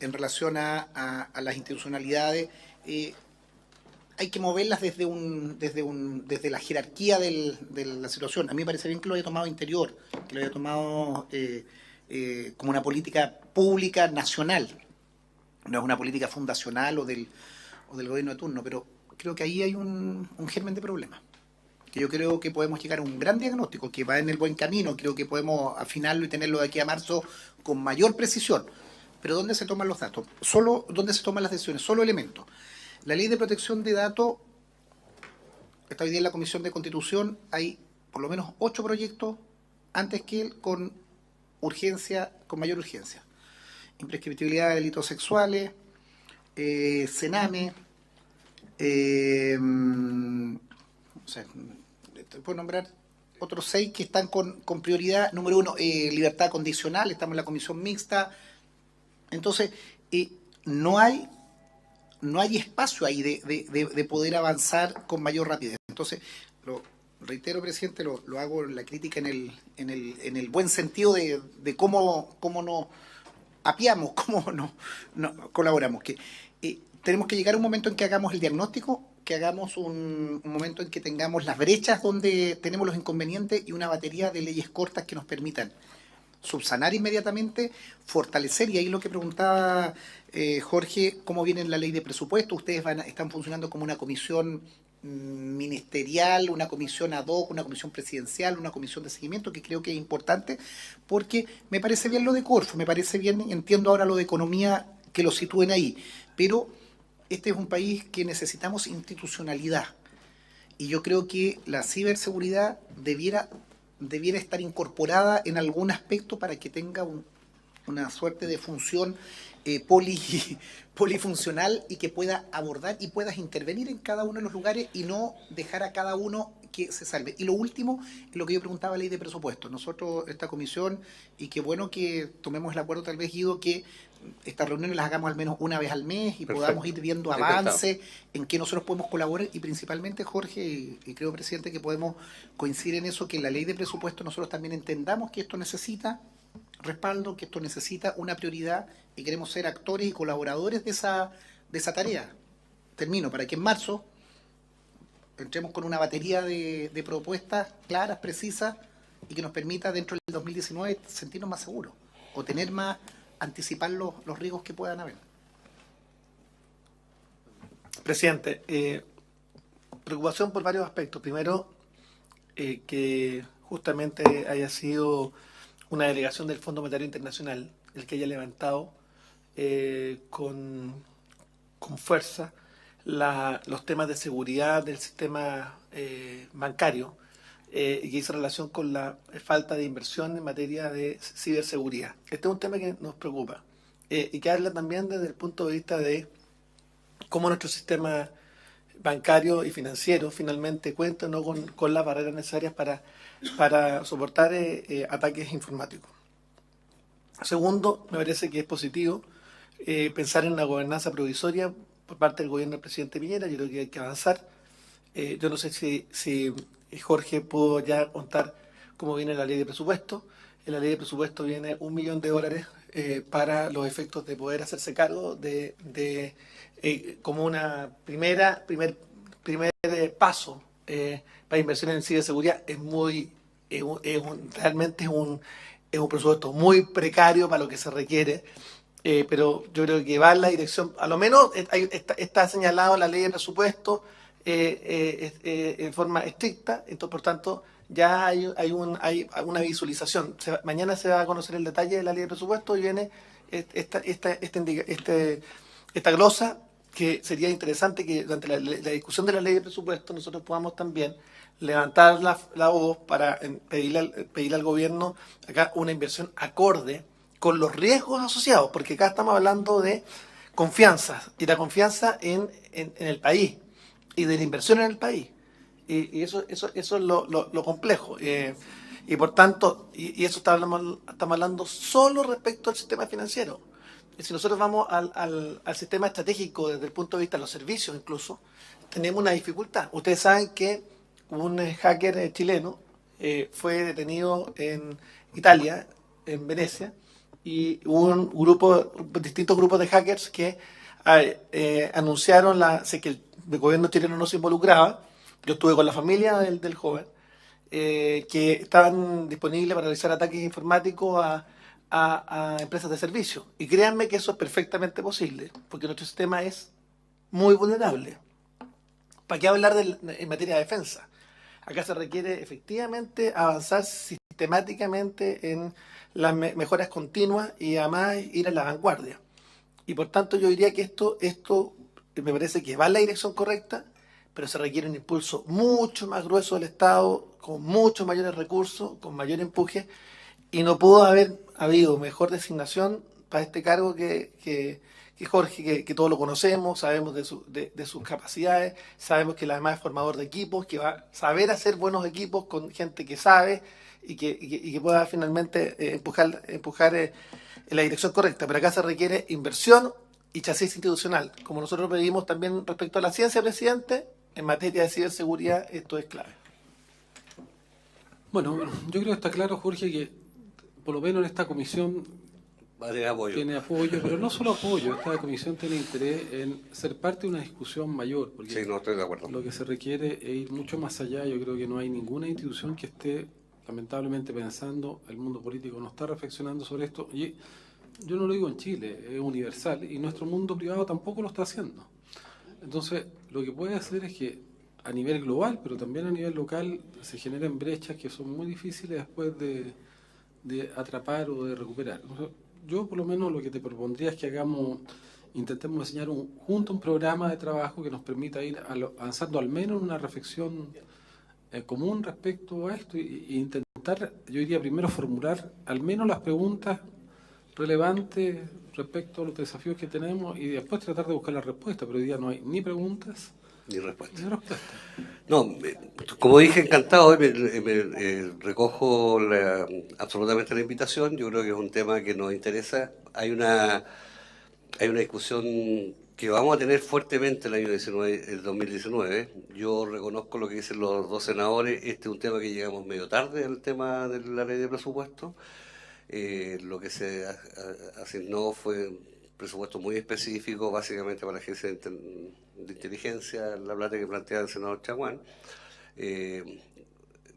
Speaker 3: en relación a las institucionalidades, hay que moverlas desde la jerarquía de la situación. A mí me parece bien que lo haya tomado Interior, que lo haya tomado como una política pública nacional. No es una política fundacional o del gobierno de turno, pero creo que ahí hay un germen de problema. Que yo creo que podemos llegar a un gran diagnóstico, que va en el buen camino, creo que podemos afinarlo y tenerlo de aquí a marzo con mayor precisión. Pero ¿dónde se toman los datos? Solo ¿dónde se toman las decisiones? Solo elementos. La ley de protección de datos, está hoy día en la Comisión de Constitución, hay por lo menos 8 proyectos antes que él con urgencia, con mayor urgencia. Imprescriptibilidad de delitos sexuales, Sename, no sé, te puedo nombrar otros 6 que están con prioridad. Número 1, libertad condicional, estamos en la comisión mixta. Entonces, no hay espacio ahí de poder avanzar con mayor rapidez. Entonces, lo reitero, presidente, lo hago la crítica en el buen sentido de cómo nos apiamos, cómo no colaboramos. Que tenemos que llegar a un momento en que hagamos el diagnóstico, que hagamos un momento en que tengamos las brechas donde tenemos los inconvenientes y una batería de leyes cortas que nos permitan subsanar inmediatamente, fortalecer, y ahí lo que preguntaba Jorge, cómo viene la ley de presupuesto. Ustedes están funcionando como una comisión ministerial, una comisión ad hoc, una comisión presidencial, una comisión de seguimiento, que creo que es importante, porque me parece bien lo de Corfo, me parece bien, entiendo ahora lo de economía, que lo sitúen ahí, pero este es un país que necesitamos institucionalidad, y yo creo que la ciberseguridad debiera estar incorporada en algún aspecto para que tenga una suerte de función polifuncional y que pueda abordar y puedas intervenir en cada uno de los lugares y no dejar a cada uno que se salve. Y lo último es lo que yo preguntaba, ley de presupuesto. Nosotros, esta comisión, y qué bueno que tomemos el acuerdo, tal vez, Guido, que estas reuniones las hagamos al menos una vez al mes y
Speaker 4: Perfecto.
Speaker 3: podamos ir viendo avances en que nosotros podemos colaborar, y principalmente, Jorge, y creo, presidente, que podemos coincidir en eso, que en la ley de presupuesto nosotros también entendamos que esto necesita respaldo, que esto necesita una prioridad y queremos ser actores y colaboradores de esa tarea. Termino, para que en marzo entremos con una batería de propuestas claras, precisas, y que nos permita dentro del 2019 sentirnos más seguros o tener más, anticipar los riesgos que puedan haber.
Speaker 7: Presidente, preocupación por varios aspectos. Primero, que justamente haya sido una delegación del Fondo Monetario Internacional el que haya levantado con fuerza los temas de seguridad del sistema bancario y que hizo relación con la falta de inversión en materia de ciberseguridad. Este es un tema que nos preocupa y que habla también desde el punto de vista de cómo nuestro sistema bancario y financiero finalmente cuenta no con las barreras necesarias para soportar ataques informáticos. Segundo, me parece que es positivo pensar en una gobernanza provisoria por parte del gobierno del presidente Piñera. Yo creo que hay que avanzar. Yo no sé si Jorge pudo ya contar cómo viene la ley de presupuesto. En la ley de presupuesto viene $1 millón para los efectos de poder hacerse cargo de como una primer paso para inversión en ciberseguridad. Realmente es un presupuesto muy precario para lo que se requiere, pero yo creo que va en la dirección, a lo menos está señalado en la ley de presupuesto en forma estricta, entonces por tanto ya hay una visualización. Mañana se va a conocer el detalle de la ley de presupuesto y viene esta glosa, que sería interesante que durante la discusión de la ley de presupuesto nosotros podamos también levantar la voz para pedirle al gobierno acá una inversión acorde con los riesgos asociados, porque acá estamos hablando de confianza, y la confianza en el país, y de la inversión en el país. Y eso es lo complejo. Y por tanto, y eso estamos hablando solo respecto al sistema financiero. Y si nosotros vamos al sistema estratégico desde el punto de vista de los servicios incluso, tenemos una dificultad. Ustedes saben que un hacker chileno fue detenido en Italia, en Venecia, y hubo distintos grupos de hackers que anunciaron sé que el gobierno chileno no se involucraba. Yo estuve con la familia del joven, que estaban disponibles para realizar ataques informáticos a empresas de servicio. Y créanme que eso es perfectamente posible, porque nuestro sistema es muy vulnerable. ¿Para qué hablar en materia de defensa? Acá se requiere efectivamente avanzar sistemáticamente en las mejoras continuas y además ir a la vanguardia. Y por tanto yo diría que esto me parece que va en la dirección correcta, pero se requiere un impulso mucho más grueso del Estado, con muchos mayores recursos, con mayor empuje, y no pudo haber habido mejor designación para este cargo que Jorge, que todos lo conocemos, sabemos de sus capacidades, sabemos que además es formador de equipos, que va a saber hacer buenos equipos con gente que sabe y que pueda finalmente empujar en la dirección correcta. Pero acá se requiere inversión y chasis institucional. Como nosotros pedimos también respecto a la ciencia, presidente, en materia de ciberseguridad esto es clave.
Speaker 1: Bueno, yo creo que está claro, Jorge, que por lo menos en esta comisión tiene apoyo, pero no solo apoyo, esta comisión tiene interés en ser parte de una discusión mayor, porque
Speaker 4: sí, no estoy de acuerdo.
Speaker 1: Lo que se requiere es ir mucho más allá. Yo creo que no hay ninguna institución que esté lamentablemente pensando, el mundo político no está reflexionando sobre esto, y yo no lo digo en Chile, es universal, y nuestro mundo privado tampoco lo está haciendo. Entonces, lo que puede hacer es que a nivel global, pero también a nivel local, se generen brechas que son muy difíciles después de atrapar o de recuperar. Yo por lo menos lo que te propondría es que intentemos diseñar junto un programa de trabajo que nos permita ir avanzando al menos en una reflexión común respecto a esto y intentar, yo diría primero formular al menos las preguntas relevantes respecto a los desafíos que tenemos y después tratar de buscar la respuesta, pero hoy día no hay ni preguntas
Speaker 4: ni respuesta.
Speaker 1: Ni respuesta.
Speaker 4: No, como dije, encantado, recojo absolutamente la invitación. Yo creo que es un tema que nos interesa. Hay una discusión que vamos a tener fuertemente el 2019. Yo reconozco lo que dicen los dos senadores. Este es un tema que llegamos medio tarde, el tema de la ley de presupuesto. Lo que se asignó fue presupuesto muy específico, básicamente para la agencia de inteligencia, la plata que plantea el senador Chaguán.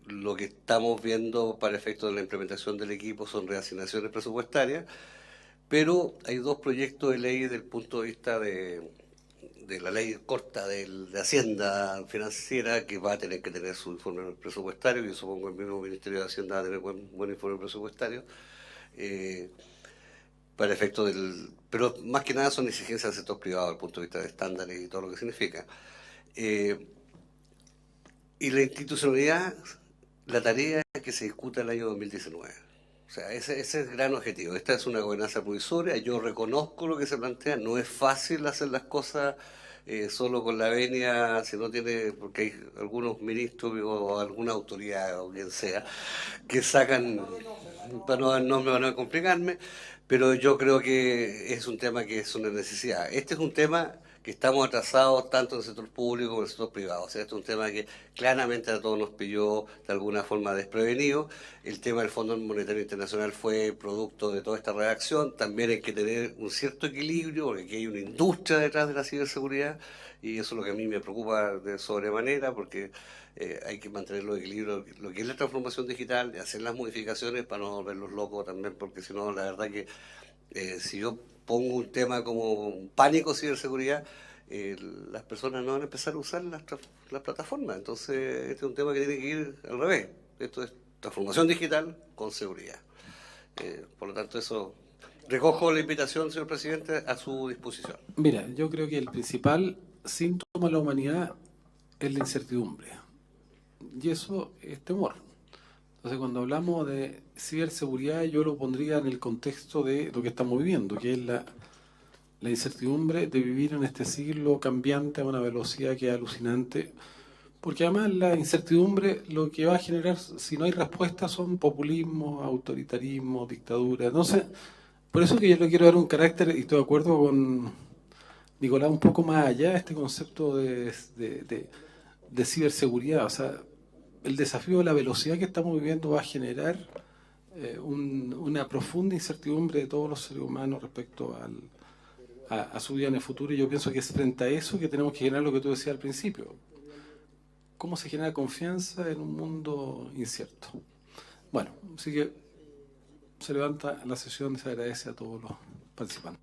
Speaker 4: Lo que estamos viendo para efectos de la implementación del equipo son reasignaciones presupuestarias, pero hay dos proyectos de ley desde el punto de vista de la ley corta de Hacienda Financiera, que va a tener que tener su informe presupuestario, y supongo el mismo Ministerio de Hacienda va a tener buen informe presupuestario, para efecto pero más que nada son exigencias del sector privado desde el punto de vista de estándares y todo lo que significa. Y la institucionalidad, la tarea es que se discuta el año 2019. O sea, ese es el gran objetivo. Esta es una gobernanza provisoria, yo reconozco lo que se plantea, no es fácil hacer las cosas solo con la venia, si no tiene, porque hay algunos ministros o alguna autoridad o quien sea, que sacan, para no complicarme, pero yo creo que es un tema que es una necesidad. Este es un tema que estamos atrasados tanto en el sector público como en el sector privado. O sea, este es un tema que claramente a todos nos pilló de alguna forma desprevenido. El tema del Fondo Monetario Internacional fue producto de toda esta reacción. También hay que tener un cierto equilibrio, porque aquí hay una industria detrás de la ciberseguridad, y eso es lo que a mí me preocupa de sobremanera, porque hay que mantener los equilibrios, lo que es la transformación digital, de hacer las modificaciones para no volverlos locos también, porque si no, la verdad que si yo pongo un tema como un pánico ciberseguridad, las personas no van a empezar a usar las plataformas. Entonces, este es un tema que tiene que ir al revés. Esto es transformación digital con seguridad. Por lo tanto, eso recojo la invitación, señor presidente, a su disposición.
Speaker 1: Mira, yo creo que el principal síntoma de la humanidad es la incertidumbre. Y eso es temor. Entonces, cuando hablamos de ciberseguridad, yo lo pondría en el contexto de lo que estamos viviendo, que es la incertidumbre de vivir en este siglo cambiante a una velocidad que es alucinante, porque además la incertidumbre lo que va a generar, si no hay respuesta, son populismo, autoritarismo, dictadura. Entonces, por eso que yo le quiero dar un carácter, y estoy de acuerdo con Nicolás, un poco más allá de este concepto de ciberseguridad. O sea, el desafío de la velocidad que estamos viviendo va a generar una profunda incertidumbre de todos los seres humanos respecto a su vida en el futuro, y yo pienso que es frente a eso que tenemos que generar lo que tú decías al principio. ¿Cómo se genera confianza en un mundo incierto? Bueno, así que se levanta la sesión, se agradece a todos los participantes.